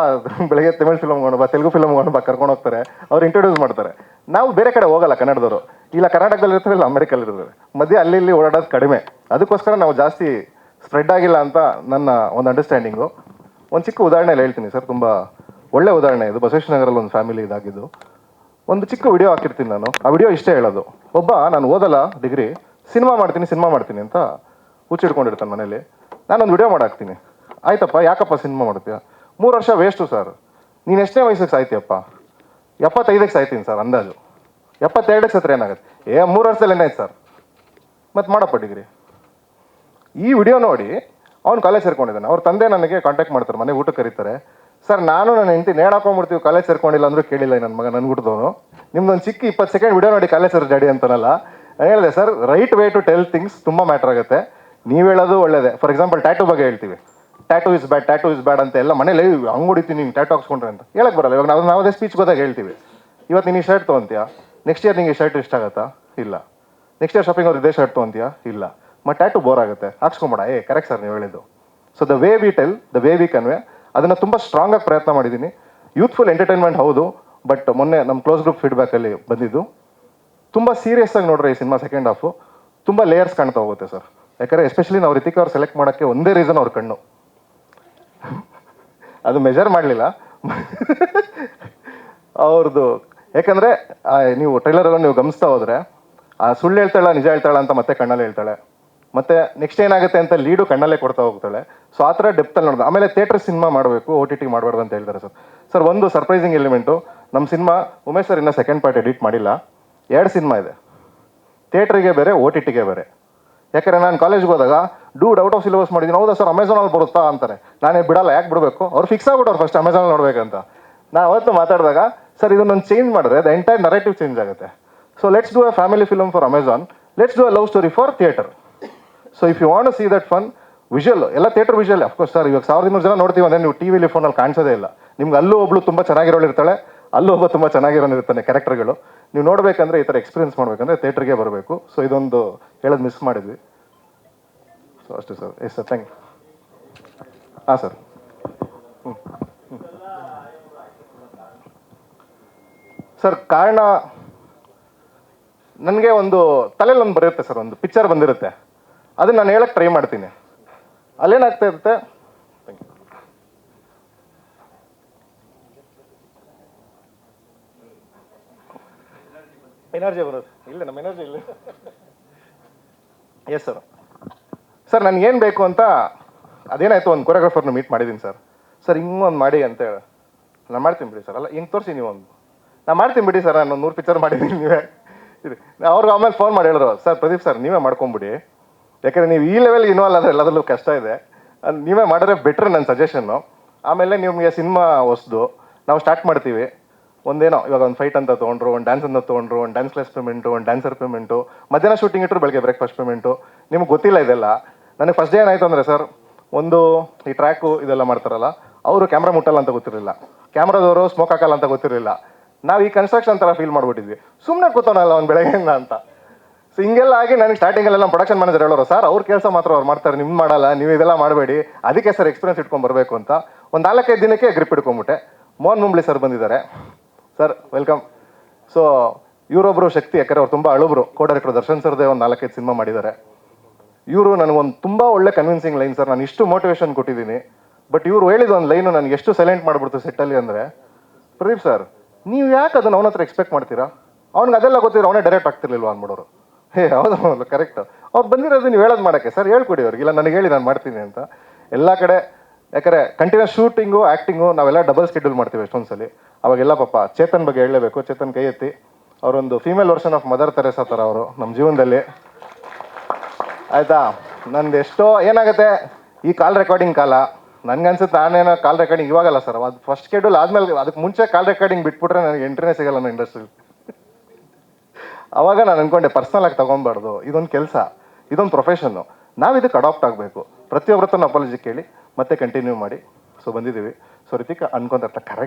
ಬೆಳಗ್ಗೆ ತಮಿಳ್ ಫಿಲಮ್ ಹೋಗೋಣ, ಬಾ ತೆಲುಗು ಫಿಲಮ್ ಹೋಗೋಣ, ಬಾ ಕರ್ಕೊಂಡು ಹೋಗ್ತಾರೆ, ಅವ್ರು ಇಂಟ್ರೊಡ್ಯೂಸ್ ಮಾಡ್ತಾರೆ. ನಾವು ಬೇರೆ ಕಡೆ ಹೋಗಲ್ಲ ಕನ್ನಡದವರು, ಇಲ್ಲ ಕರ್ನಾಟಕದಲ್ಲಿ ಇರ್ತಾರೆ, ಇಲ್ಲ ಅಮೆರಿಕಲ್ಲಿ ಇರ್ತಾರೆ, ಮಧ್ಯೆ ಅಲ್ಲಿ ಇಲ್ಲಿ ಓಡಾಡೋದು ಕಡಿಮೆ. ಅದಕ್ಕೋಸ್ಕರ ನಾವು ಜಾಸ್ತಿ ಸ್ಪ್ರೆಡ್ ಆಗಿಲ್ಲ ಅಂತ ನನ್ನ ಒಂದು ಅಂಡರ್ಸ್ಟ್ಯಾಂಡಿಂಗು. ಒಂದು ಚಿಕ್ಕ ಉದಾಹರಣೆಯಲ್ಲಿ ಹೇಳ್ತೀನಿ ಸರ್, ತುಂಬ ಒಳ್ಳೆ ಉದಾಹರಣೆ ಇದು. ಬಸವೇಶ್ವರನಗರಲ್ಲಿ ಒಂದು ಫ್ಯಾಮಿಲಿ ಇದಾಗಿದ್ದು. ಒಂದು ಚಿಕ್ಕ ವಿಡಿಯೋ ಹಾಕಿರ್ತೀನಿ ನಾನು. ಆ ವಿಡಿಯೋ ಇಷ್ಟೇ ಹೇಳೋದು, ನಾನು ಓದಲ್ಲ ಡಿಗ್ರಿ, ಸಿನಿಮಾ ಮಾಡ್ತೀನಿ ಅಂತ ಹುಚ್ಚಿಡ್ಕೊಂಡಿರ್ತಾನೆ ಮನೇಲಿ. ನಾನೊಂದು ವಿಡಿಯೋ ಮಾಡಾಕ್ತೀನಿ. ಆಯ್ತಪ್ಪ, ಯಾಕಪ್ಪ ಸಿನಿಮಾ ಮಾಡ್ತೀಯ? 3 ವರ್ಷ ವೇಸ್ಟು ಸರ್. ನೀನು ಎಷ್ಟನೇ ವಯಸ್ಸಿಗೆ ಸಾಯ್ತೀಯಪ್ಪ? 75ಕ್ಕೆ ಸಾಯ್ತೀನಿ ಸರ್ ಅಂದಾಜು. 72ಕ್ಕೆ ಸತ್ರ ಏನಾಗುತ್ತೆ? 3 ವರ್ಷದಲ್ಲಿ ಏನಾಯ್ತು ಸರ್? ಮತ್ತೆ ಮಾಡಪ್ಪ ಡಿಗ್ರಿ. ಈ ವಿಡಿಯೋ ನೋಡಿ ಅವ್ನು ಕಾಲೇಜ್ ಸೇರ್ಕೊಂಡಿದ್ದಾನೆ. ಅವ್ರ ತಂದೆ ನನಗೆ ಕಾಂಟ್ಯಾಕ್ಟ್ ಮಾಡ್ತಾರೆ, ಮನೆಗೆ ಊಟಕ್ಕೆ ಕರೀತಾರೆ. ಸರ್, ನಾನು ನನ್ನ ಹೆಂಡತಿ ನೇಣಾಕೊಂಡ್ಬಿಡ್ತೀವಿ, ಕಾಲೇಜ್ ಸೇರ್ಕೊಂಡಿಲ್ಲ ಅಂದರೂ ಕೇಳಿಲ್ಲ ನನ್ನ ಮಗ, ನನ್ನ ಊಟದವನು. ನಿಮ್ದೊಂದು ಚಿಕ್ಕ 20 ಸೆಕೆಂಡ್ ವಿಡಿಯೋ ನೋಡಿ ಕಾಲೇಜ್ ಸೇರ್ ಡ್ಯಾಡಿ ಅಂತಾನಲ್ಲ. ನಾನು ಹೇಳಿದೆ sir, right way to tell things ತುಂಬ ಮ್ಯಾಟ್ರ್ ಆಗುತ್ತೆ. ನೀವು ಹೇಳೋದು ಒಳ್ಳೇದೇ. ಫಾರ್ ಎಕ್ಸಾಂಪಲ್ ಟ್ಯಾಟೂ ಬಗ್ಗೆ ಹೇಳ್ತೀವಿ, ಟ್ಯಾಟೂ ಇಸ್ ಬ್ಯಾಡ್ ಅಂತ ಎಲ್ಲ ಮನೇಲಿ ಹಂಗೆ ಹೊಡಿತೀನಿ ನೀನು ಟ್ಯಾಟೂ ಹಾಕ್ಸ್ಕೊಂಡ್ರೆ ಅಂತ ಹೇಳಕ್ಕೆ ಬರಲ್ಲ. ಇವಾಗ ನಾವದೇ ಸ್ಪೀಚ್ ಹೋದಾಗ ಹೇಳ್ತೀವಿ, ಇವತ್ತು ನೀನು ಈ ಶರ್ಟ್ ತೊಗೊಂತೀಯಾ, ನೆಕ್ಸ್ಟ್ ಇಯರ್ ನಿಂಗೆ ಈ ಶರ್ಟ್ ಇಷ್ಟ ಆಗುತ್ತಾ? ಇಲ್ಲ. ನೆಕ್ಸ್ಟ್ ಇಯರ್ ಶಾಪಿಂಗ್ ಅವ್ರು ಇದೇ ಶರ್ಟ್ ತೊಗೊಂತೀಯಾ? ಇಲ್ಲ. ಮತ್ತು ಟ್ಯಾಟೂ ಬೋರ್ ಆಗುತ್ತೆ, ಹಾಕ್ಸ್ಕೊಂಬೇಡ. ಕರೆಕ್ಟ್ ಸರ್ ನೀವು ಹೇಳಿದ್ದು. So the way we tell, the way we convey, ಅದನ್ನು ತುಂಬ ಸ್ಟ್ರಾಂಗಾಗಿ ಪ್ರಯತ್ನ ಮಾಡಿದ್ದೀನಿ. ಯೂತ್ಫುಲ್ ಎಂಟರ್ಟೈನ್ಮೆಂಟ್ ಹೌದು, ಬಟ್ ಮೊನ್ನೆ ನಮ್ಮ ಕ್ಲೋಸ್ ಗ್ರೂಪ್ ಫೀಡ್ಬ್ಯಾಕಲ್ಲಿ ಬಂದಿದ್ದು ತುಂಬ ಸೀರಿಯಸ್ ಆಗಿ ನೋಡ್ರಿ. ಈ ಸಿನಿಮಾ ಸೆಕೆಂಡ್ ಹಾಫು ತುಂಬ ಲೇಯರ್ಸ್ ಕಾಣ್ತಾ ಹೋಗುತ್ತೆ ಸರ್. ಯಾಕಂದರೆ ಎಸ್ಪೆಷಲಿ ನಾವು ರಿತಿಕ್ ಅವ್ರು ಸೆಲೆಕ್ಟ್ ಮಾಡೋಕ್ಕೆ ಒಂದೇ ರೀಸನ್ ಅವ್ರ ಕಣ್ಣು. ಅದು ಮೆಜರ್ ಮಾಡಲಿಲ್ಲ ಅವ್ರದ್ದು. ಯಾಕಂದರೆ ನೀವು ಟ್ರೈಲರಲ್ಲಿ ನೀವು ಗಮನಿಸ್ತಾ ಹೋದರೆ ಸುಳ್ಳು ಹೇಳ್ತಾಳ ನಿಜ ಹೇಳ್ತಾಳ ಅಂತ ಮತ್ತೆ ಕಣ್ಣಲ್ಲಿ ಹೇಳ್ತಾಳೆ, ಮತ್ತು ನೆಕ್ಸ್ಟ್ ಏನಾಗುತ್ತೆ ಅಂತ ಲೀಡು ಕಣ್ಣಲ್ಲೇ ಕೊಡ್ತಾ ಹೋಗ್ತಾಳೆ. ಸೊ ಆ ಥರ ಡೆಪ್ತಲ್ಲಿ ನೋಡಿದೆ. ಆಮೇಲೆ ಥಿಯೇಟರ್ ಸಿನಿಮಾ ಮಾಡಬೇಕು, OTT ಮಾಡಬಾರ್ದು ಅಂತ ಹೇಳ್ತಾರೆ ಸರ್. ಸರ್, ಒಂದು ಸರ್ಪ್ರೈಸಿಂಗ್ ಎಲಿಮೆಂಟು, ನಮ್ಮ ಸಿನಿಮಾ ಉಮೇಶ್ ಸರ್ ಇನ್ನೂ ಸೆಕೆಂಡ್ ಪಾರ್ಟ್ ಎಡಿಟ್ ಮಾಡಿಲ್ಲ. 2 ಸಿನಿಮಾ ಇದೆ, ಥಿಯೇಟ್ರಿಗೆ ಬೇರೆ, OTTಗೆ ಬೇರೆ. ಯಾಕಂದರೆ ನಾನು ಕಾಲೇಜ್ಗೆ ಹೋದಾಗ ಔಟ್ ಆಫ್ ಸಿಲೆಬಸ್ ಮಾಡಿದ್ದೀನಿ. ಹೌದಾ ಸರ್, ಅಮೆಝಾನಲ್ಲಿ ಬರುತ್ತಾ ಅಂತಾರೆ. ನಾನೇ ಬಿಡಲ್ಲ, ಯಾಕೆ ಬಿಡಬೇಕು? ಅವ್ರು ಫಿಕ್ಸ್ ಆಗ್ಬಿಟ್ಟವ್ರು ಫಸ್ಟ್ ಅಮೆಝಾನಲ್ಲಿ ನೋಡ್ಬೇಕಂತ. ನಾನು ಅವತ್ತು ಮಾತಾಡಿದಾಗ ಸರ್ ಇದನ್ನೊಂದು ಚೇಂಜ್ ಮಾಡಿದ್ರೆ ದ ಎಂಟೈರ್ ನರೇಟಿವ್ ಚೇಂಜ್ ಆಗುತ್ತೆ. So let's do a family film for Amazon, let's do a love story for theatre. So if you want to see that fun visual, ಎಲ್ಲ theatre visual. Of course sir, ಇವಾಗ 1200 ಜನ ನೋಡ್ತೀವಿ ಅಂದರೆ ನೀವು ಟಿವಿಲಿ ಫೋನಲ್ಲಿ ಕಾಣಿಸೋದೇ ಇಲ್ಲ. ನಿಮ್ಗೆ ಅಲ್ಲೂ ಒಬ್ಳು ತುಂಬ ಚೆನ್ನಾಗಿರೋಳು ಇರ್ತಾಳೆ, ಅಲ್ಲೂ ಒಬ್ಬ ತುಂಬ ಚೆನ್ನಾಗಿರೋನು ಇರ್ತಾನೆ. ಕ್ಯಾರೆಕ್ಟರ್ಗಳು ನೀವು ನೋಡಬೇಕಂದ್ರೆ, ಈ ಥರ ಎಕ್ಸ್ಪೀರಿಯನ್ಸ್ ಮಾಡಬೇಕಂದ್ರೆ ಥಿಯೇಟ್ರಿಗೆ ಬರಬೇಕು. ಸೊ ಇದೊಂದು ಹೇಳೋದು ಮಿಸ್ ಮಾಡಿದ್ವಿ. ಸೊ ಅಷ್ಟೇ sir. Yes sir, thank you. ಹಾಂ ಸರ್. ಸರ್, ಕಾರಣ ನನಗೆ ಒಂದು ತಲೆಯಲ್ಲಿ ಒಂದು ಬರುತ್ತೆ ಸರ್, ಒಂದು ಪಿಕ್ಚರ್ ಬಂದಿರುತ್ತೆ, ಅದನ್ನ ನಾನು ಹೇಳಕ್ಕೆ ಟ್ರೈ ಮಾಡ್ತೀನಿ. ಅಲ್ಲೇನಾಗ್ತಾ ಇರುತ್ತೆ, ಎನರ್ಜಿ ಬರುತ್ತೆ. ಇಲ್ಲ, ನಮ್ಮ ಎನರ್ಜಿ ಇಲ್ಲ. Yes sir. ಸರ್ ನನಗೆ ಏನು ಬೇಕು ಅಂತ ಅದೇನಾಯ್ತು, ಒಂದು ಕೊರಿಯೋಗ್ರಾಫರ್ನ ಮೀಟ್ ಮಾಡಿದ್ದೀನಿ ಸರ್. ಸರ್ ಹಿಂಗೆ ಒಂದು ಮಾಡಿ ಅಂತ ಹೇಳಿ, ನಾನು ಮಾಡ್ತೀನಿ ಬಿಡಿ ಸರ್. ಅಲ್ಲ ಹಿಂಗೆ ತೋರಿಸಿ ನೀವು ಒಂದು, ನಾನು ಮಾಡ್ತೀನಿ ಬಿಡಿ ಸರ್, ನಾನು 100 ಪಿಕ್ಚರ್ ಮಾಡಿದ್ದೀನಿ ನೀವೇ ಇದು. ಅವ್ರಿಗೆ ಆಮೇಲೆ ಫೋನ್ ಮಾಡಿ ಹೇಳಿದ್ರು, ಸರ್ ಪ್ರದೀಪ್ ಸರ್ ನೀವೇ ಮಾಡ್ಕೊಂಬಿಡಿ, ಯಾಕಂದರೆ ನೀವು ಈ ಲೆವೆಲ್ಗೆ ಇನ್ವಾಲ್ವ್ ಆದರೆ ಎಲ್ಲದರಲ್ಲೂ ಕಷ್ಟ ಇದೆ, ನೀವೇ ಮಾಡಿದ್ರೆ ಬೆಟ್ರ್ ನನ್ನ ಸಜೆಷನ್ನು. ಆಮೇಲೆ ನಿಮಗೆ ಸಿನಿಮಾ ಹೊಸ್ದು ನಾವು ಸ್ಟಾರ್ಟ್ ಮಾಡ್ತೀವಿ, ಒಂದೇನೋ ಇವಾಗ ಒಂದು ಫೈಟ್ ಅಂತ ತೊಗೊಂಡ್ರು, ಒಂದು ಡ್ಯಾನ್ಸ್ ಅಂತ ತೊಗೊಂಡ್ರು, ಒಂದು ಡ್ಯಾನ್ಸ್ ಕ್ಲಾಸ್ ಪೇಮೆಂಟು, ಒಂದು ಡ್ಯಾನ್ಸರ್ ಪೇಮೆಂಟು, ಮಧ್ಯಾಹ್ನ ಶೂಟಿಂಗ್ ಇಟ್ಟರು ಬೆಳಗ್ಗೆ ಬ್ರೇಕ್ಫಾಸ್ಟ್ ಪೇಮೆಂಟು, ನಿಮ್ಗೆ ಗೊತ್ತಿಲ್ಲ ಇದೆಲ್ಲ. ನನಗೆ ಫಸ್ಟ್ ಡೇ ಏನಾಯಿತು ಅಂದರೆ ಸರ್, ಒಂದು ಈ ಟ್ರ್ಯಾಕು ಇದೆಲ್ಲ ಮಾಡ್ತಾರಲ್ಲ, ಅವರು ಕ್ಯಾಮ್ರಾ ಮುಟ್ಟಲ್ಲ ಅಂತ ಗೊತ್ತಿರಲಿಲ್ಲ, ಕ್ಯಾಮ್ರಾದವರು ಸ್ಮೋಕ್ ಹಾಕಲ್ಲ ಅಂತ ಗೊತ್ತಿರಲಿಲ್ಲ. ನಾವು ಈ ಕನ್ಸ್ಟ್ರಕ್ಷನ್ ಥರ ಫೀಲ್ ಮಾಡ್ಬಿಟ್ಟಿದ್ವಿ, ಸುಮ್ಮನೆ ಕೂತವನಲ್ಲ ಅವ್ನು ಬೆಳಗ್ಗೆಯಿಂದ ಅಂತ. ಸೊ ಹಿಂಗೆಲ್ಲ ಆಗಿ ನನಗೆ ಸ್ಟಾರ್ಟಿಂಗಲ್ಲೆಲ್ಲ ಪ್ರೊಡಕ್ಷನ್ ಮ್ಯಾನೇಜರ್ ಹೇಳೋರು, ಸರ್ ಅವ್ರ ಕೆಲಸ ಮಾತ್ರ ಅವ್ರು ಮಾಡ್ತಾರೆ, ನಿಮ್ಗೆ ಮಾಡಲ್ಲ, ನೀವು ಇದೆಲ್ಲ ಮಾಡಬೇಡಿ, ಅದಕ್ಕೆ ಸರ್ ಎಕ್ಸ್ಪೀರಿಯನ್ಸ್ ಇಟ್ಕೊಂಡು ಬರಬೇಕು ಅಂತ. ಒಂದು 4-5 ದಿನಕ್ಕೆ ಗ್ರಿಪ್ ಇಟ್ಕೊಂಬಿಟ್ಟೆ. ಮೋಹನ್ ಮುಂಬ್ಳಿ ಸರ್ ಬಂದಿದ್ದಾರೆ, ಸರ್ ವೆಲ್ಕಮ್. ಸೊ ಇವರೊಬ್ಬರು ಶಕ್ತಿ, ಯಾಕಂದರೆ ಅವ್ರು ತುಂಬ ಅಳುಬ್ರು, ಕೋ ಡೈರೆಕ್ಟರ್ ದರ್ಶನ್ ಸರ್ದೇ ಒಂದು 4-5 ಸಿನಿಮಾ ಮಾಡಿದ್ದಾರೆ. ಇವರು ನನಗೊಂದು ತುಂಬ ಒಳ್ಳೆ ಕನ್ವಿನ್ಸಿಂಗ್ ಲೈನ್ ಸರ್, ನಾನು ಇಷ್ಟು ಮೋಟಿವೇಶನ್ ಕೊಟ್ಟಿದ್ದೀನಿ, ಬಟ್ ಇವರು ಹೇಳಿದ ಒಂದು ಲೈನು ನನಗೆ ಎಷ್ಟು ಸೈಲೆಂಟ್ ಮಾಡಿಬಿಡ್ತು ಸೆಟ್ಟಲ್ಲಿ ಅಂದರೆ, ಪ್ರದೀಪ್ ಸರ್ ನೀವು ಯಾಕೆ ಅದನ್ನು ಅವನ ಹತ್ರ ಎಕ್ಸ್ಪೆಕ್ಟ್ ಮಾಡ್ತೀರಾ, ಅವ್ನಿಗೆ ಅದೆಲ್ಲ ಗೊತ್ತಿರೋ ಅವನೇ ಡೈರೆಕ್ಟ್ ಆಗ್ತಿರ್ಲಿಲ್ವ ಅಂದ್ಬಿಡೋರು. ಹೇ ಹೌದು ಕರೆಕ್ಟ್, ಅವ್ರು ಬಂದಿರೋದು ನೀವು ಹೇಳೋದು ಮಾಡೋಕ್ಕೆ, ಸರ್ ಹೇಳ್ಕೊಡಿ ಅವ್ರಿಗೆ, ಇಲ್ಲ ನನಗೆ ಹೇಳಿ ನಾನು ಮಾಡ್ತೀನಿ ಅಂತ. ಎಲ್ಲ ಕಡೆ ಯಾಕಂದರೆ ಕಂಟಿನ್ಯೂಸ್ ಶೂಟಿಂಗು ಆ್ಯಕ್ಟಿಂಗು ನಾವೆಲ್ಲ ಡಬಲ್ ಶೆಡ್ಯೂಲ್ ಮಾಡ್ತೀವಿ ಎಷ್ಟೊಂದ್ಸಲಿ. ಅವಾಗೆಲ್ಲ ಪಾಪ ಚೇತನ್ ಬಗ್ಗೆ ಹೇಳಲೇಬೇಕು, ಚೇತನ್ ಕೈ ಎತ್ತಿ, ಅವರೊಂದು female version of Mother Teresa ಥರ ಅವರು ನಮ್ಮ ಜೀವನದಲ್ಲಿ, ಆಯಿತಾ. ನಂದು ಎಷ್ಟೋ ಏನಾಗುತ್ತೆ ಈ ಕಾಲ್ ರೆಕಾರ್ಡಿಂಗ್ ಕಾಲ, ನನಗನ್ಸುತ್ತೆ ನಾನೇನೋ ಕಾಲ್ ರೆಕಾರ್ಡಿಂಗ್ ಇವಾಗಲ್ಲ ಸರ್, ಅದು ಫಸ್ಟ್ ಶೆಡ್ಯೂಲ್ ಆದಮೇಲೆ, ಅದಕ್ಕೆ ಮುಂಚೆ ಕಾಲ್ ರೆಕಾರ್ಡಿಂಗ್ ಬಿಟ್ಬಿಟ್ರೆ ನನಗೆ ಎಂಟ್ರಿನೇ ಸಿಗಲ್ಲ ನನ್ನ ಇಂಡಸ್ಟ್ರಿ. ಅವಾಗ ನಾನು ಅಂದ್ಕೊಂಡೆ ಪರ್ಸ್ನಲ್ ಆಗಿ ತೊಗೊಬಾರ್ದು, ಇದೊಂದು ಕೆಲಸ, ಇದೊಂದು ಪ್ರೊಫೆಷನ್ನು, ನಾವು ಇದಕ್ಕೆ ಅಡಾಪ್ಟ್ ಆಗಬೇಕು. ಪ್ರತಿಯೊಬ್ಬರತ್ರ ಅಪಾಲಜಿ ಕೇಳಿ ಮತ್ತೆ ಕಂಟಿನ್ಯೂ ಮಾಡಿ. ಸೊ ಬಂದಿದ್ದೀವಿ. ಸೊ ರಿತಿಕಾ ಅನ್ಕೊಂತ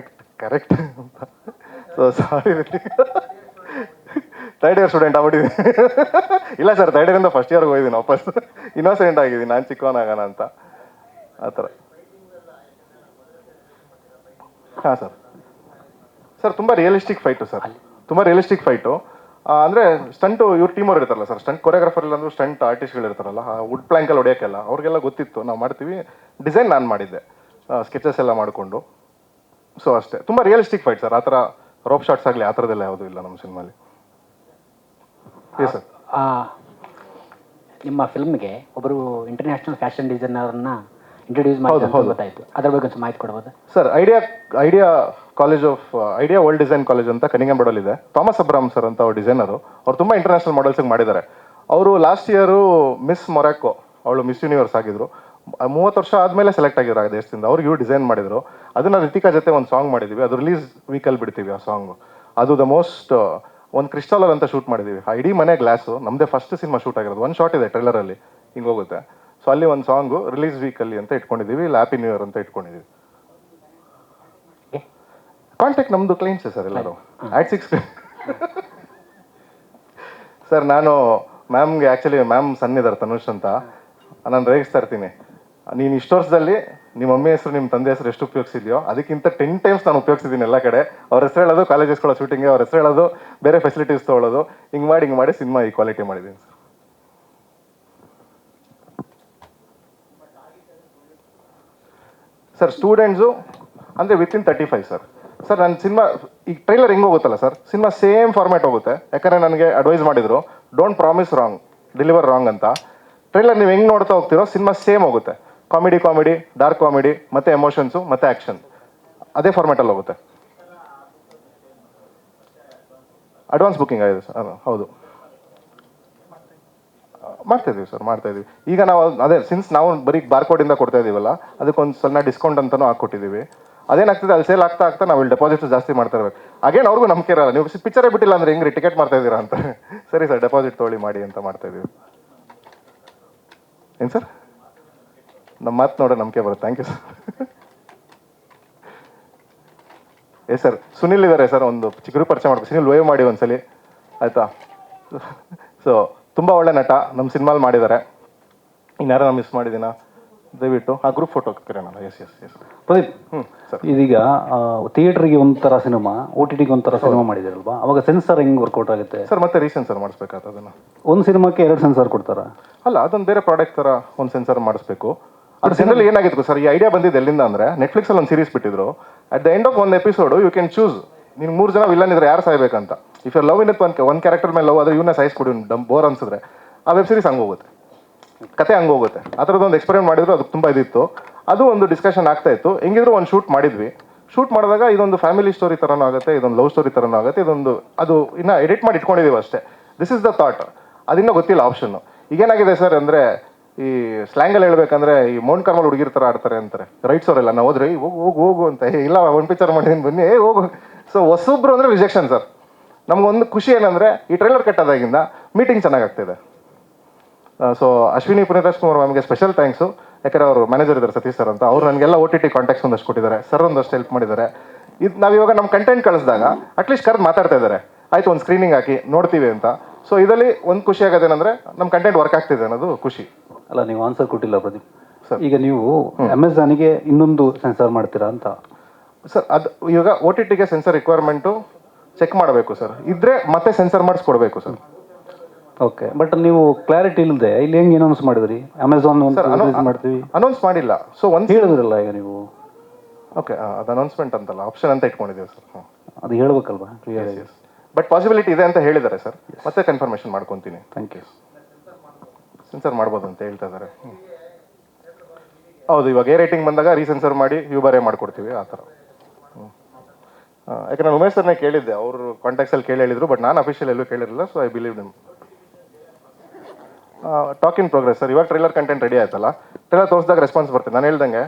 ಕರೆಕ್ಟ್ ಅಂತ. So sorry Ritika, 3rd year student ಆಗ್ಬಿಟ್ಟಿದ್ದೀನಿ. ಇಲ್ಲ ಸರ್ 3rd ಇಯರಿಂದ ಫಸ್ಟ್ ಇಯರ್ಗೆ ಹೋಗಿದ್ದೀನಿ ವಾಪಸ್, ಇನ್ನೋಸೆಂಟ್ ಆಗಿದ್ದೀನಿ, ನಾನು ಚಿಕ್ಕವನಾಗೋಣ ಅಂತ ಆ ಥರ. ಹಾಂ ಸರ್ ತುಂಬ ರಿಯಲಿಸ್ಟಿಕ್ ಫೈಟು ಸರ್, ತುಂಬ ರಿಯಲಿಸ್ಟಿಕ್ ಫೈಟು. ಅಂದರೆ ಸ್ಟಂಟು ಇವ್ರ ಟೀಮ್ ಅವ್ರು ಇರ್ತಾರಲ್ಲ ಸರ್, ಸ್ಟಂಟ್ ಕೊರಿಯೋಗ್ರಾಫರ್ ಇಲ್ಲ ಅಂದರೂ ಸ್ಟಂಟ್ ಆರ್ಟಿಸ್ಟ್ಗಳು ಇರ್ತಾರಲ್ಲ, ವುಡ್ ಪ್ಲ್ಯಾಂಕಲ್ಲಿ ಹೊಡೆಯೋಕ್ಕೆಲ್ಲ ಅವ್ರಿಗೆಲ್ಲ ಗೊತ್ತಿತ್ತು ನಾವು ಮಾಡ್ತೀವಿ. ಡಿಸೈನ್ ನಾನು ಮಾಡಿದ್ದೆ, ಸ್ಕೆಚಸ್ ಎಲ್ಲ ಮಾಡಿಕೊಂಡು. ಸೊ ಅಷ್ಟೇ, ತುಂಬ ರಿಯಲಿಸ್ಟಿಕ್ ಫೈಟ್ ಸರ್. ಆ ಥರ ರೋಪ್ ಶಾಟ್ಸ್ ಆಗಲಿ ಆ ಥರದ್ದೆಲ್ಲ ಯಾವುದೂ ಇಲ್ಲ ನಮ್ಮ ಸಿನಿಮಾಲಿ. ಸರ್ ನಿಮ್ಮ ಫಿಲ್ಮ್ಗೆ ಒಬ್ಬರು ಇಂಟರ್ನ್ಯಾಷನಲ್ ಫ್ಯಾಷನ್ ಡಿಸೈನರ್ನ ಇಂಟ್ರೊಡ್ಯೂಸ್ ಮಾಡಿ ಗೊತ್ತಾಯಿತು, ಅದ್ರ ಬಗ್ಗೆ ಒಂದು ಮಾಹಿತಿ ಕೊಡ್ಬೋದು sir? Idea world design college ಅಂತ ಕನಿಂಗಂಬೆಡಲ್ಲಿ ಇದೆ. ಥಾಮಸ್ ಅಬ್ರಾಮ್ ಸರ್ ಅಂತ ಅವ್ರು ಡಿಸೈನರು, ಅವ್ರು ತುಂಬ ಇಂಟರ್ನ್ಯಾಷನಲ್ ಮಾಡೆಲ್ಸಿಗೆ ಮಾಡಿದ್ದಾರೆ. ಅವರು ಲಾಸ್ಟ್ ಇಯರು ಮಿಸ್ ಮೊರಾಕೊ, ಅವಳು ಮಿಸ್ ಯೂನಿವರ್ಸ್ ಆಗಿದ್ರು. 30 ವರ್ಷ ಆದಮೇಲೆ ಸೆಲೆಕ್ಟ್ ಆಗಿರೋ ಆ ದೇಶದಿಂದ. ಅವ್ರಿಗೆ ಇವ್ರು ಡಿಸೈನ್ ಮಾಡಿದರು. ಅದನ್ನು ರಿತಿಕಾ ಜೊತೆ ಒಂದು ಸಾಂಗ್ ಮಾಡಿದ್ದೀವಿ, ಅದು ರಿಲೀಸ್ ವೀಕಲ್ಲಿ ಬಿಡ್ತೀವಿ ಆ ಸಾಂಗು. ಅದು ದ ಮೋಸ್ಟ್ ಒಂದು ಕ್ರಿಸ್ಟಾಲರ್ ಅಂತ ಶೂಟ್ ಮಾಡಿದ್ದೀವಿ. ಆ ಇಡೀ ಮನೆ ಗ್ಲಾಸು ನಮ್ಮದೇ ಫಸ್ಟ್ ಸಿನಿಮಾ ಶೂಟ್ ಆಗಿರೋದು. ಒಂದು ಶಾಟ್ ಇದೆ ಟ್ರೈಲರಲ್ಲಿ ಹಿಂಗೆ ಹೋಗುತ್ತೆ. ಸೊ ಅಲ್ಲಿ ಒಂದು ಸಾಂಗು ರಿಲೀಸ್ ವೀಕಲ್ಲಿ ಅಂತ ಇಟ್ಕೊಂಡಿದ್ದೀವಿ, ಇಲ್ಲ ಹ್ಯಾಪಿ ನ್ಯೂ ಇಯರ್ ಅಂತ ಇಟ್ಕೊಂಡಿದ್ದೀವಿ. ಕಾಂಟ್ಯಾಕ್ಟ್ ನಮ್ಮದು ಕ್ಲೈಂಟ್ಸೇ ಸರ್ ಎಲ್ಲರೂ. @6 ಸರ್ ನಾನು ಮ್ಯಾಮ್ಗೆ ಆ್ಯಕ್ಚುಲಿ ಮ್ಯಾಮ್ ಸಣ್ಣಿದ್ದಾರೆ ತನುಷ್ ಅಂತ, ನಾನು ರೇಗಿಸ್ತಾ ಇರ್ತೀನಿ, ನೀನು ಇಷ್ಟು ವರ್ಷದಲ್ಲಿ ನಿಮ್ಮ ಮಮ್ಮಿ ಹೆಸರು ನಿಮ್ಮ ತಂದೆ ಹೆಸರು ಎಷ್ಟು ಉಪಯೋಗಿಸಿದ್ಯೋ ಅದಕ್ಕಿಂತ 10 ಟೈಮ್ಸ್ ನಾನು ಉಪಯೋಗಿಸಿದ್ದೀನಿ ಎಲ್ಲ ಕಡೆ. ಅವ್ರ ಹೆಸರು ಹೇಳೋದು ಕಾಲೇಜಸ್ಗಳ ಶೂಟಿಂಗ್ಗೆ, ಅವ್ರ ಹೆಸರು ಹೇಳೋದು ಬೇರೆ ಫೆಸಿಲಿಟೀಸ್ ತೊಗೊಳ್ಳೋದು, ಹಿಂಗೆ ಮಾಡಿ ಸಿನಿಮಾ ಈ ಕ್ವಾಲಿಟಿ ಮಾಡಿದ್ದೀನಿ ಸರ್. ಸರ್ ಸ್ಟೂಡೆಂಟ್ಸು ಅಂದರೆ ವಿತಿನ್ 35 ಸರ್. ಸರ್ ನನ್ನ ಸಿನಿಮಾ ಈಗ ಟ್ರೈಲರ್ ಹೆಂಗೆ ಹೋಗುತ್ತಲ್ಲ ಸರ್, ಸಿನಿಮಾ ಸೇಮ್ ಫಾರ್ಮ್ಯಾಟ್ ಹೋಗುತ್ತೆ. ಯಾಕಂದರೆ ನನಗೆ ಅಡ್ವೈಸ್ ಮಾಡಿದರು, don't promise wrong, deliver wrong ಅಂತ. ಟ್ರೈಲರ್ ನೀವು ಹೆಂಗೆ ನೋಡ್ತಾ ಹೋಗ್ತಿರೋ ಸಿನಿಮಾ ಸೇಮ್ ಹೋಗುತ್ತೆ. ಕಾಮಿಡಿ, ಡಾರ್ಕ್ ಕಾಮಿಡಿ, ಮತ್ತು ಎಮೋಷನ್ಸು ಮತ್ತು ಆ್ಯಕ್ಷನ್, ಅದೇ ಫಾರ್ಮ್ಯಾಟಲ್ಲಿ ಹೋಗುತ್ತೆ. ಅಡ್ವಾನ್ಸ್ ಬುಕ್ಕಿಂಗ್ ಆಗಿದೆ ಸರ್. ಹೌದು, ಮಾಡ್ತಾಯಿದ್ದೀವಿ ಸರ್, ಮಾಡ್ತಾಯಿದ್ದೀವಿ. ಈಗ ನಾವು ಅದೇ ಸಿನ್ಸ್ ನಾವು ಬರೀ ಬಾರ್ಕೋಡಿಂದ ಕೊಡ್ತಾ ಇದ್ದೀವಲ್ಲ, ಅದಕ್ಕೊಂದು ಸಣ್ಣ ಡಿಸ್ಕೌಂಟ್ ಅಂತಲೂ ಹಾಕ್ಕೊಟ್ಟಿದ್ದೀವಿ. ಅದೇನಾಗ್ತದೆ ಅಲ್ಲಿ ಸೇಲ್ ಆಗ್ತಾ ನಾವು ಇಲ್ಲಿ ಡೆಪಾಸಿಟ್ ಜಾಸ್ತಿ ಮಾಡ್ತಾ ಇರಬೇಕು. ಅಗೇನ್ ಅವ್ರಿಗೂ ನಂಬಿಕೆ ಇರಲ್ಲ, ನೀವು ಪಿಕ್ಚರೇ ಬಿಟ್ಟಿಲ್ಲ ಅಂದರೆ ಹೆಂಗ್ರಿ ಟಿಕೆಟ್ ಮಾಡ್ತಾ ಇದ್ದೀರಾ ಅಂತ. ಸರಿ ಸರ್, ಡೆಪಾಸಿಟ್ ತೊಗೊಳ್ಳಿ ಮಾಡಿ ಅಂತ ಮಾಡ್ತಾಯಿದ್ದೀವಿ. ಏನು ಸರ್, ನಮ್ಮ ಮಾತು ನೋಡೋ ನಂಬಿಕೆ ಬರುತ್ತೆ. Thank you sir. Sir Sunil ಇದ್ದಾರೆ ಸರ್, ಒಂದು ಚಿಕ್ಕ ಪರಿಚಯ ಮಾಡ್ಬೇಕು. ಸುನಿಲ್ ವೇವ್ ಮಾಡಿ ಒಂದ್ಸಲಿ ಆಯಿತಾ. ಸೊ ತುಂಬ ಒಳ್ಳೆ ನಟ, ನಮ್ಮ ಸಿನಿಮಾಲ್ ಮಾಡಿದ್ದಾರೆ. ಇನ್ಯಾರೋ ಮಿಸ್ ಮಾಡಿದ್ದೀನ, ದಯವಿಟ್ಟು ಆ ಗ್ರೂಪ್ ಫೋಟೋ ಕರೆಯೋಣ. ಎಸ್ ಪ್ರದೀಪ್, ಸರ್ ಇದೀಗ ಥಿಯೇಟ್ರಿಗೆ ಒಂಥರ ಸಿನಿಮಾ, OTTಗೆ ಒಂಥರ ಸಿನಿಮಾ ಮಾಡಿದಿರಲ್ವಾ, ಅವಾಗ ಸೆನ್ಸರ್ ಹೆಂಗೆ ವರ್ಕೌಟ್ ಆಗುತ್ತೆ ಸರ್? ಮತ್ತೆ ರೀಸೆನ್ಸರ್ ಮಾಡಿಸ್ಬೇಕಾಗ್ತದೆ ಅದನ್ನು. ಒಂದು ಸಿನಿಮಾಕ್ಕೆ 2 ಸೆನ್ಸರ್ ಕೊಡ್ತಾರಾ? ಅಲ್ಲ, ಅದೊಂದು ಬೇರೆ ಪ್ರಾಡಕ್ಟ್ ಥರ ಒಂದು ಸೆನ್ಸರ್ ಮಾಡಿಸ್ಬೇಕು. ಅದು ಜನರಲ್ಲಿ ಏನಾಗಿತ್ತು ಸರ್, ಈ ಐಡಿಯಾ ಬಂದಿದ್ದು ಎಲ್ಲಿಂದ ಅಂದರೆ, ನೆಟ್ಫ್ಲಿಕ್ಸಲ್ಲಿ ಒಂದು ಸೀರೀಸ್ ಬಿಟ್ಟಿದ್ರು. ಅಟ್ ದ ಎಂಡ್ ಆಫ್ ಒಂದು ಎಪಿಸೋಡು ಯು ಕ್ಯಾನ್ ಚೂಸ್, ನೀನು 3 ಜನ ವಿಲ್ಲನ್ ಇದ್ರೆ ಯಾರು ಸಾಯ್ಬೇಕಂತ. ಇಫ್ ಯರ್ ಲವ್ ಇನ್ ಒಂದು ಕ್ಯಾರೆಕ್ಟರ್ ಮೇಲೆ ಲವ್ ಆದರೆ ಇವನ್ನ ಸಾಯಿಸ್ಕೊಡಿ, ಬೋರ್ ಅನ್ಸಿದ್ರೆ ಆ ವೆಬ್ ಸೀರೀಸ್ ಹಂಗೆ ಹೋಗುತ್ತೆ. ಕತೆ ಹಂಗೆ ಹೋಗುತ್ತೆ. ಆ ಥರದ್ದೊಂದು ಎಕ್ಸ್ಪೆರಿಮೆಂಟ್ ಮಾಡಿದ್ರು, ಅದಕ್ಕೆ ತುಂಬ ಇದಿತ್ತು. ಅದು ಒಂದು ಡಿಸ್ಕಷನ್ ಆಗ್ತಾ ಇತ್ತು. ಹೆಂಗಿದ್ರು ಒಂದು ಶೂಟ್ ಮಾಡಿದ್ವಿ. ಶೂಟ್ ಮಾಡಿದಾಗ ಇದೊಂದು ಫ್ಯಾಮಿಲಿ ಸ್ಟೋರಿ ಥರನೂ ಆಗುತ್ತೆ, ಇದೊಂದು ಲವ್ ಸ್ಟೋರಿ ಥರನೂ ಆಗುತ್ತೆ. ಅದು ಇನ್ನೂ ಎಡಿಟ್ ಮಾಡಿ ಇಟ್ಕೊಂಡಿದ್ದೀವಿ ಅಷ್ಟೇ. This is the thought. ಅದಿನ್ನೂ ಗೊತ್ತಿಲ್ಲ ಆಪ್ಷನ್ನು. ಈಗೇನಾಗಿದೆ ಸರ್ ಅಂದರೆ, ಈ ಸ್ಲ್ಯಾಂಗಲ್ಲಿ ಹೇಳ್ಬೇಕಂದ್ರೆ ಈ ಮೌಂಟ್ ಕಾರ್ಮಲ್ ಹುಡುಗಿರ್ ಥರ ಆಡ್ತಾರೆ ಅಂತಾರೆ ರೈಟ್ಸ್ ಅವರೆಲ್ಲ. ನಾವು ಹೋದ್ರೆ ಹೋಗು ಅಂತ, ಇಲ್ಲ ಒಂದು ಪಿಕ್ಚರ್ ಮಾಡಿದ್ದೀನಿ ಬನ್ನಿ, ಹೋಗು. ಸೊ ಹೊಸೊಬ್ರು ಅಂದರೆ ರಿಜೆಕ್ಷನ್ ಸರ್. ನಮಗೊಂದು ಖುಷಿ ಏನಂದರೆ, ಈ ಟ್ರೈಲರ್ ಕಟ್ಟೋದಾಗಿಂದ ಮೀಟಿಂಗ್ ಚೆನ್ನಾಗಾಗ್ತಿದೆ. ಸೊ ಅಶ್ವಿನಿ ಪುನೀತ್ ರಾಜ್ಕುಮಾರ್ ಮ್ಯಾಮ್ಗೆ ಸ್ಪೆಷಲ್ ಥ್ಯಾಂಕ್ಸು. ಯಾಕಂದರೆ ಅವರು ಮ್ಯಾನೇಜರ್ ಇದ್ದಾರೆ ಸತೀಶ್ ಸರ್ ಅಂತ. ಅವ್ರು ನನಗೆಲ್ಲ OTT ಕಾಂಟ್ಯಾಕ್ಟ್ಸ್ ಒಂದಷ್ಟು ಕೊಟ್ಟಿದ್ದಾರೆ, ಸರ್ ಒಂದಷ್ಟು ಹೆಲ್ಪ್ ಮಾಡಿದ್ದಾರೆ. ಇದು ನಾವು ಇವಾಗ ನಮ್ಮ ಕಂಟೆಂಟ್ ಕಳಿಸಿದಾಗ ಅಟ್ಲೀಸ್ಟ್ ಕರೆದು ಮಾತಾಡ್ತಾ ಇದ್ದಾರೆ, ಆಯಿತು ಒಂದು ಸ್ಕ್ರೀನಿಂಗ್ ಹಾಕಿ ನೋಡ್ತೀವಿ ಅಂತ. ಸೊ ಇದರಲ್ಲಿ ಒಂದು ಖುಷಿ ಆಗೋದೇನೆಂದರೆ ನಮ್ಮ ಕಂಟೆಂಟ್ ವರ್ಕ್ ಆಗ್ತಿದೆ ಅನ್ನೋದು ಖುಷಿ. ಅಲ್ಲ, ನೀವು ಆನ್ಸರ್ ಕೊಟ್ಟಿಲ್ಲ ಪ್ರದೀಪ್ ಸರ್. ಈಗ ನೀವು ಅಮೆಝಾನಿಗೆ ಇನ್ನೊಂದು ಸೆನ್ಸಾರ್ ಮಾಡ್ತೀರಾ ಅಂತ ಸರ್. ಅದು ಇವಾಗ OTTಗೆ ಸೆನ್ಸರ್ ರಿಕ್ವೈರ್ಮೆಂಟು ಚೆಕ್ ಮಾಡಬೇಕು ಸರ್, ಇದ್ರೆ ಮತ್ತೆ ಸೆನ್ಸರ್ ಮಾಡಿಸ್ಕೊಡ್ಬೇಕು ಸರ್. ಓಕೆ, ಬಟ್ ನೀವು ಕ್ಲಾರಿಟಿ ಇಲ್ಲದೆ ಇಲ್ಲಿ ಹೆಂಗೆ ಅನೌನ್ಸ್ ಮಾಡಿದ್ರಿ? ಅಮೆಝಾನ್ ಮಾಡ್ತೀವಿ ಅನೌನ್ಸ್ ಮಾಡಿಲ್ಲ. ಸೊ ಒಂದು ಹೇಳಿದ್ರಲ್ಲ ಈಗ ನೀವು. ಓಕೆ, ಅದು ಅನೌನ್ಸ್ಮೆಂಟ್ ಅಂತಲ್ಲ, ಆಪ್ಷನ್ ಅಂತ ಇಟ್ಕೊಂಡಿದ್ದೀವಿ ಸರ್. ಅದು ಹೇಳ್ಬೇಕಲ್ವಾ ಕ್ಲಿಯರ್ ಆಗಿ? ಬಟ್ ಪಾಸಿಬಿಲಿಟಿ ಇದೆ ಅಂತ ಹೇಳಿದ್ದಾರೆ ಸರ್, ಮತ್ತೆ ಕನ್ಫರ್ಮೇಷನ್ ಮಾಡ್ಕೊತೀನಿ. Thank you. ಸೆನ್ಸರ್ ಮಾಡ್ಬೋದು ಅಂತ ಹೇಳ್ತಾ ಇದ್ದಾರೆ. ಹೌದು, ಇವಾಗ A ರೇಟಿಂಗ್ ಬಂದಾಗ ರೀಸೆನ್ಸರ್ ಮಾಡಿ ಯೂಬರೇ ಮಾಡ್ಕೊಡ್ತೀವಿ ಆ ಥರ. ಯಾಕಂದ್ರೆ ನಾನು ಉಮೇಶ್ ಸರ್ನೇ ಕೇಳಿದ್ದೆ, ಅವರು ಕಾಂಟ್ಯಾಕ್ಟ್ಸಲ್ಲಿ ಕೇಳಿ ಹೇಳಿದ್ರು, ಬಟ್ ನಾನು ಅಫಿಷಿಯಲ್ ಎಲ್ಲೂ ಕೇಳಿರಲಿಲ್ಲ. ಸೊ ಐ ಬಿಲೀವ್ ನಿಮ್. Talk in progress sir. ಇವಾಗ ಟ್ರೈಲರ್ ಕಂಟೆಂಟ್ ರೆಡಿ ಆಯ್ತಲ್ಲ, ಟ್ರೈಲರ್ ತೋರಿಸಿದಾಗ ರೆಸ್ಪಾನ್ಸ್ ಬರ್ತೀನಿ. ನಾನು ಹೇಳ್ದಂಗೆ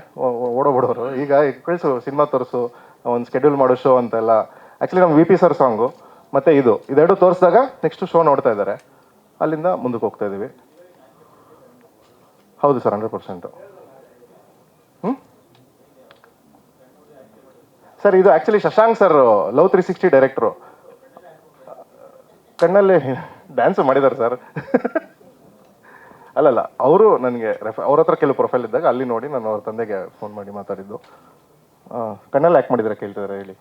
ಓಡೋಬಿಡೋರು ಈಗ ಕಳಿಸು, ಸಿನಿಮಾ ತೋರಿಸು, ಒಂದು ಸ್ಕೆಡ್ಯೂಲ್ ಮಾಡೋ ಶೋ ಅಂತೆಲ್ಲ. ಆ್ಯಕ್ಚುಲಿ ನಮ್ಮ VP ಸರ್ ಸಾಂಗು ಮತ್ತು ಇದೆರಡು ತೋರಿಸಿದಾಗ ನೆಕ್ಸ್ಟ್ ಶೋ ನೋಡ್ತಾ ಇದ್ದಾರೆ, ಅಲ್ಲಿಂದ ಮುಂದಕ್ಕೆ ಹೋಗ್ತಾ ಇದ್ದೀವಿ. ಹೌದು ಸರ್, 100%. ಸರ್ ಇದು ಆ್ಯಕ್ಚುಲಿ ಶಶಾಂಕ್ ಸರ್ ಲವ್ 360 ಡೈರೆಕ್ಟ್ರು. ಕಣ್ಣಲ್ಲಿ ಡ್ಯಾನ್ಸು ಮಾಡಿದ್ದಾರೆ ಸರ್. ಅಲ್ಲಲ್ಲ, ಅವರು ನನಗೆ ಅವ್ರ ಹತ್ರ ಕೆಲವು ಪ್ರೊಫೈಲ್ ಇದ್ದಾಗ ಅಲ್ಲಿ ನೋಡಿ ನಾನು ಅವ್ರ ತಂದೆಗೆ ಫೋನ್ ಮಾಡಿ ಮಾತಾಡಿದ್ದು. ಕಣ್ಣಲ್ಲಿ ಯಾಕೆ ಮಾಡಿದ್ರೆ ಕೇಳ್ತಿದ್ದಾರೆ ಹೇಳಿ.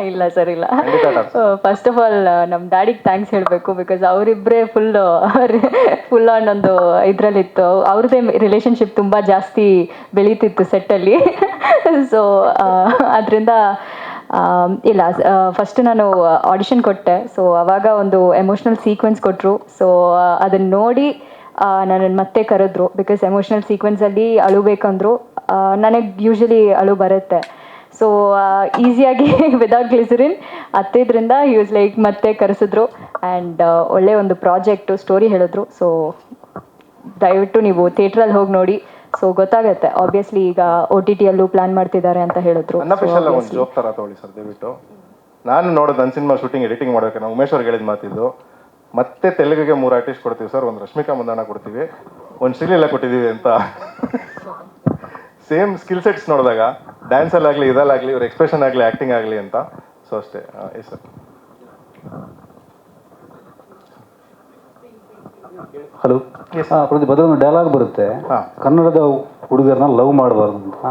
ಇಲ್ಲ ಸರ್, ಇಲ್ಲ. ಫಸ್ಟ್ ಆಫ್ ಆಲ್ ನಮ್ಮ ಡ್ಯಾಡಿಗೆ ಥ್ಯಾಂಕ್ಸ್ ಹೇಳಬೇಕು. ಬಿಕಾಸ್ ಅವರಿಬ್ಬರೇ ಫುಲ್ ಆನ್ ಒಂದು ಇದರಲ್ಲಿತ್ತು. ಅವ್ರದ್ದೇ ರಿಲೇಷನ್ಶಿಪ್ ತುಂಬ ಜಾಸ್ತಿ ಬೆಳೀತಿತ್ತು ಸೆಟ್ಟಲ್ಲಿ. ಸೊ ಅದರಿಂದ ಇಲ್ಲ, ಫಸ್ಟ್ ನಾನು ಆಡಿಷನ್ ಕೊಟ್ಟೆ. ಸೊ ಆವಾಗ ಒಂದು ಎಮೋಷ್ನಲ್ ಸೀಕ್ವೆನ್ಸ್ ಕೊಟ್ಟರು. ಸೊ ಅದನ್ನು ನೋಡಿ ನನ್ನನ್ನು ಮತ್ತೆ ಕರೆದ್ರು. ಬಿಕಾಸ್ ಎಮೋಷ್ನಲ್ ಸೀಕ್ವೆನ್ಸಲ್ಲಿ ಅಳುಬೇಕಂದ್ರು. ನನಗೆ ಯೂಶ್ವಲಿ ಅಳು ಬರುತ್ತೆ. ಸೊ ಈಸಿಯಾಗಿ ವಿದೌಟ್ ಗ್ಲಿಸರಿನ್ ಹತ್ತಿದ್ರಿಂದ ಯೂಸ್ ಲೈಕ್ ಮತ್ತೆ ಕರೆಸಿದ್ರು. ಆ್ಯಂಡ್ ಒಳ್ಳೆ ಒಂದು ಪ್ರಾಜೆಕ್ಟು ಸ್ಟೋರಿ ಹೇಳಿದ್ರು. ಸೊ ದಯವಿಟ್ಟು ನೀವು ಥಿಯೇಟ್ರಲ್ಲಿ ಹೋಗಿ ನೋಡಿ. ಸೊ ಗೊತ್ತಾಗುತ್ತೆ. ಆಬ್ವಿಯಸ್ಲಿ ಈಗ OTTಯಲ್ಲೂ ಪ್ಲಾನ್ ಮಾಡ್ತಿದ್ದಾರೆ ಅಂತ ಹೇಳಿದ್ರು. ಅನ್ಅಫಿಷಿಯಲ್ ಒಂದು ಜೋಕ್ ಥರ ತಗೊಳ್ಳಿ ಸರ್ ದಯವಿಟ್ಟು. ನಾನು ನೋಡೋದು ನನ್ನ ಸಿನಿಮಾ ಶೂಟಿಂಗ್ ಎಡಿಟಿಂಗ್ ಮಾಡೋಕೆ ನಾವು ಉಮೇಶ್ ಅವ್ರಿಗೆ ಹೇಳಿದ ಮಾತಿದ್ದು, ಮತ್ತೆ ತೆಲುಗಿಗೆ 3 ಆರ್ಟಿಸ್ಟ್ ಕೊಡ್ತೀವಿ ಸರ್, ಒಂದು ರಶ್ಮಿಕಾ ಮಂದಣ್ಣ ಕೊಡ್ತೀವಿ, ಒಂದು ಶ್ರೀಲೀಲಾ ಕೊಟ್ಟಿದ್ದೀವಿ ಅಂತ. ಸೇಮ್ ಸ್ಕಿಲ್ ಸೆಟ್ಸ್ ನೋಡಿದಾಗ ಡ್ಯಾನ್ಸಲ್ಲಾಗಲಿ ಇದಲ್ಲಾಗಲಿ ಇವ್ರ ಎಕ್ಸ್ಪ್ರೆಷನ್ ಆಗಲಿ ಆ್ಯಕ್ಟಿಂಗ್ ಆಗಲಿ ಅಂತ. ಸೊ ಅಷ್ಟೇ. Yes sir. ಹಲೋ ಪ್ರದೀಪ್, ಅದೊಂದು ಡೈಲಾಗ್ ಬರುತ್ತೆ, ಕನ್ನಡದ ಹುಡುಗರನ್ನ ಲವ್ ಮಾಡಬಾರ್ದು ಅಂತ.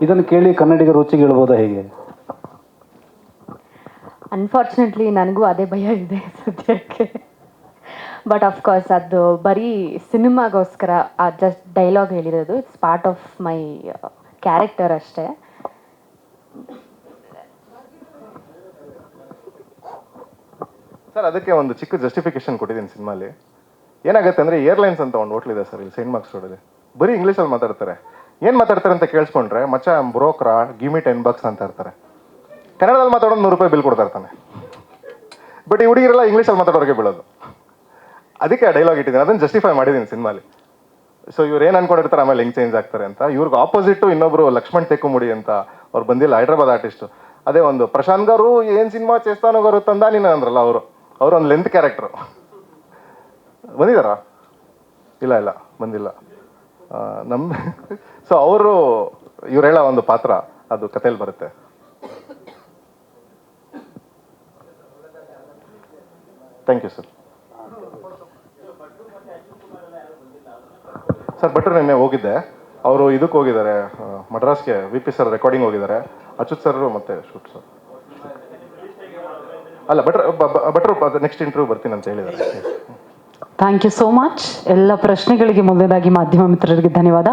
ಇದನ್ನು ಕೇಳಿ ಕನ್ನಡಿಗರು ರುಚಿಗೆ ಹೇಳ್ಬೋದಾ ಹೇಗೆ? ಅನ್ಫಾರ್ಚುನೇಟ್ಲಿ ನನಗೂ ಅದೇ ಭಯ ಇದೆ ಸದ್ಯಕ್ಕೆ. ಬಟ್ ಅಫ್ಕೋರ್ಸ್ ಅದು ಬರೀ ಸಿನಿಮಾಗೋಸ್ಕರ ಜಸ್ಟ್ ಡೈಲಾಗ್ ಹೇಳಿರೋದು. It's part of my character ಅಷ್ಟೇ. ಸರ್ ಅದಕ್ಕೆ ಒಂದು ಚಿಕ್ಕ ಜಸ್ಟಿಫಿಕೇಶನ್ ಕೊಟ್ಟಿದ್ದೀನಿ ಸಿನಿಮಾಲಿ. ಏನಾಗುತ್ತೆ ಅಂದರೆ, ಏರ್ಲೈನ್ಸ್ ಅಂತ ಒಂದು ಹೋಟ್ಲ್ ಇದೆ ಸರ್ ಇಲ್ಲಿ ಸೈಂಟ್ ಮಾರ್ಕ್ಸ್ ರೋಡಲ್ಲಿ. ಬರೀ ಇಂಗ್ಲೀಷಲ್ಲಿ ಮಾತಾಡ್ತಾರೆ. ಏನು ಮಾತಾಡ್ತಾರೆ ಅಂತ ಕೇಳಿಸ್ಕೊಂಡ್ರೆ, ಮಚ್ಚ ಬ್ರೋಕ್ರಾ ಗಿವ್ ಮಿ $10 ಅಂತ ಇರ್ತಾರೆ. ಕನ್ನಡದಲ್ಲಿ ಮಾತಾಡೋದು $100 ಬಿಲ್ ಕೊಡ್ತಾ ಇರ್ತಾನೆ. ಬಟ್ ಈ ಹುಡುಗಿರೆಲ್ಲ ಇಂಗ್ಲೀಷಲ್ಲಿ ಮಾತಾಡೋರಿಗೆ ಬೀಳೋದು. ಅದಕ್ಕೆ ಆ ಡೈಲಾಗ್ ಇಟ್ಟಿದ್ದೀನಿ, ಅದನ್ನು ಜಸ್ಟಿಫೈ ಮಾಡಿದ್ದೀನಿ ಸಿನಿಮಾಲಿ. ಸೊ ಇವ್ರು ಏನು ಅನ್ಕೊಂಡಿರ್ತಾರೆ ಆಮೇಲೆ ಹೆಂಗೆ ಚೇಂಜ್ ಆಗ್ತಾರೆ ಅಂತ. ಇವ್ರಿಗೆ ಆಪೋಸಿಟ್ಟು ಇನ್ನೊಬ್ರು ಲಕ್ಷ್ಮಣ್ ತೆಕ್ಕುಮುಡಿ ಅಂತ ಅವ್ರು ಬಂದಿಲ್ಲ, ಹೈದ್ರಾಬಾದ್ ಆರ್ಟಿಸ್ಟು. ಅದೇ ಒಂದು ಪ್ರಶಾಂತ್ ಗಾರು ಏನು ಸಿನಿಮಾ చేస్తాను గారు ತಂದ ನೀನು ಅಂದ್ರಲ್ಲ, ಅವರು ಒಂದು ಲೆಂತ್ ಕ್ಯಾರೆಕ್ಟ್ರು. ಬಂದಿದ್ದಾರಾ? ಇಲ್ಲ ಬಂದಿಲ್ಲ ನಮ್ಮ. ಸೊ ಅವರು ಇವ್ರು ಹೇಳೋ ಒಂದು ಪಾತ್ರ ಅದು ಕಥೆಯಲ್ಲಿ ಬರುತ್ತೆ. Thank you sir. ಸರ್ ಭಟ್ರು ನಿನ್ನೆ ಹೋಗಿದ್ದೆ, ಅವರು ಇದಕ್ಕೆ ಹೋಗಿದ್ದಾರೆ ಮಡ್ರಾಸ್ಗೆ, VP ಸರ್ ರೆಕಾರ್ಡಿಂಗ್ ಹೋಗಿದ್ದಾರೆ, ಅಚ್ಯುತ್ ಸರ್ ಮತ್ತೆ ಶೂಟ್ ಸರ್. ಅಲ್ಲ ಭಟ್ರು ನೆಕ್ಸ್ಟ್ ಇಂಟರ್ವ್ಯೂ ಬರ್ತೀನಿ ಅಂತ ಹೇಳಿದ್ದಾರೆ. Thank you so much. ಎಲ್ಲ ಪ್ರಶ್ನೆಗಳಿಗೆ ಮೊದಲನೇದಾಗಿ ಮಾಧ್ಯಮ ಮಿತ್ರರಿಗೆ ಧನ್ಯವಾದ.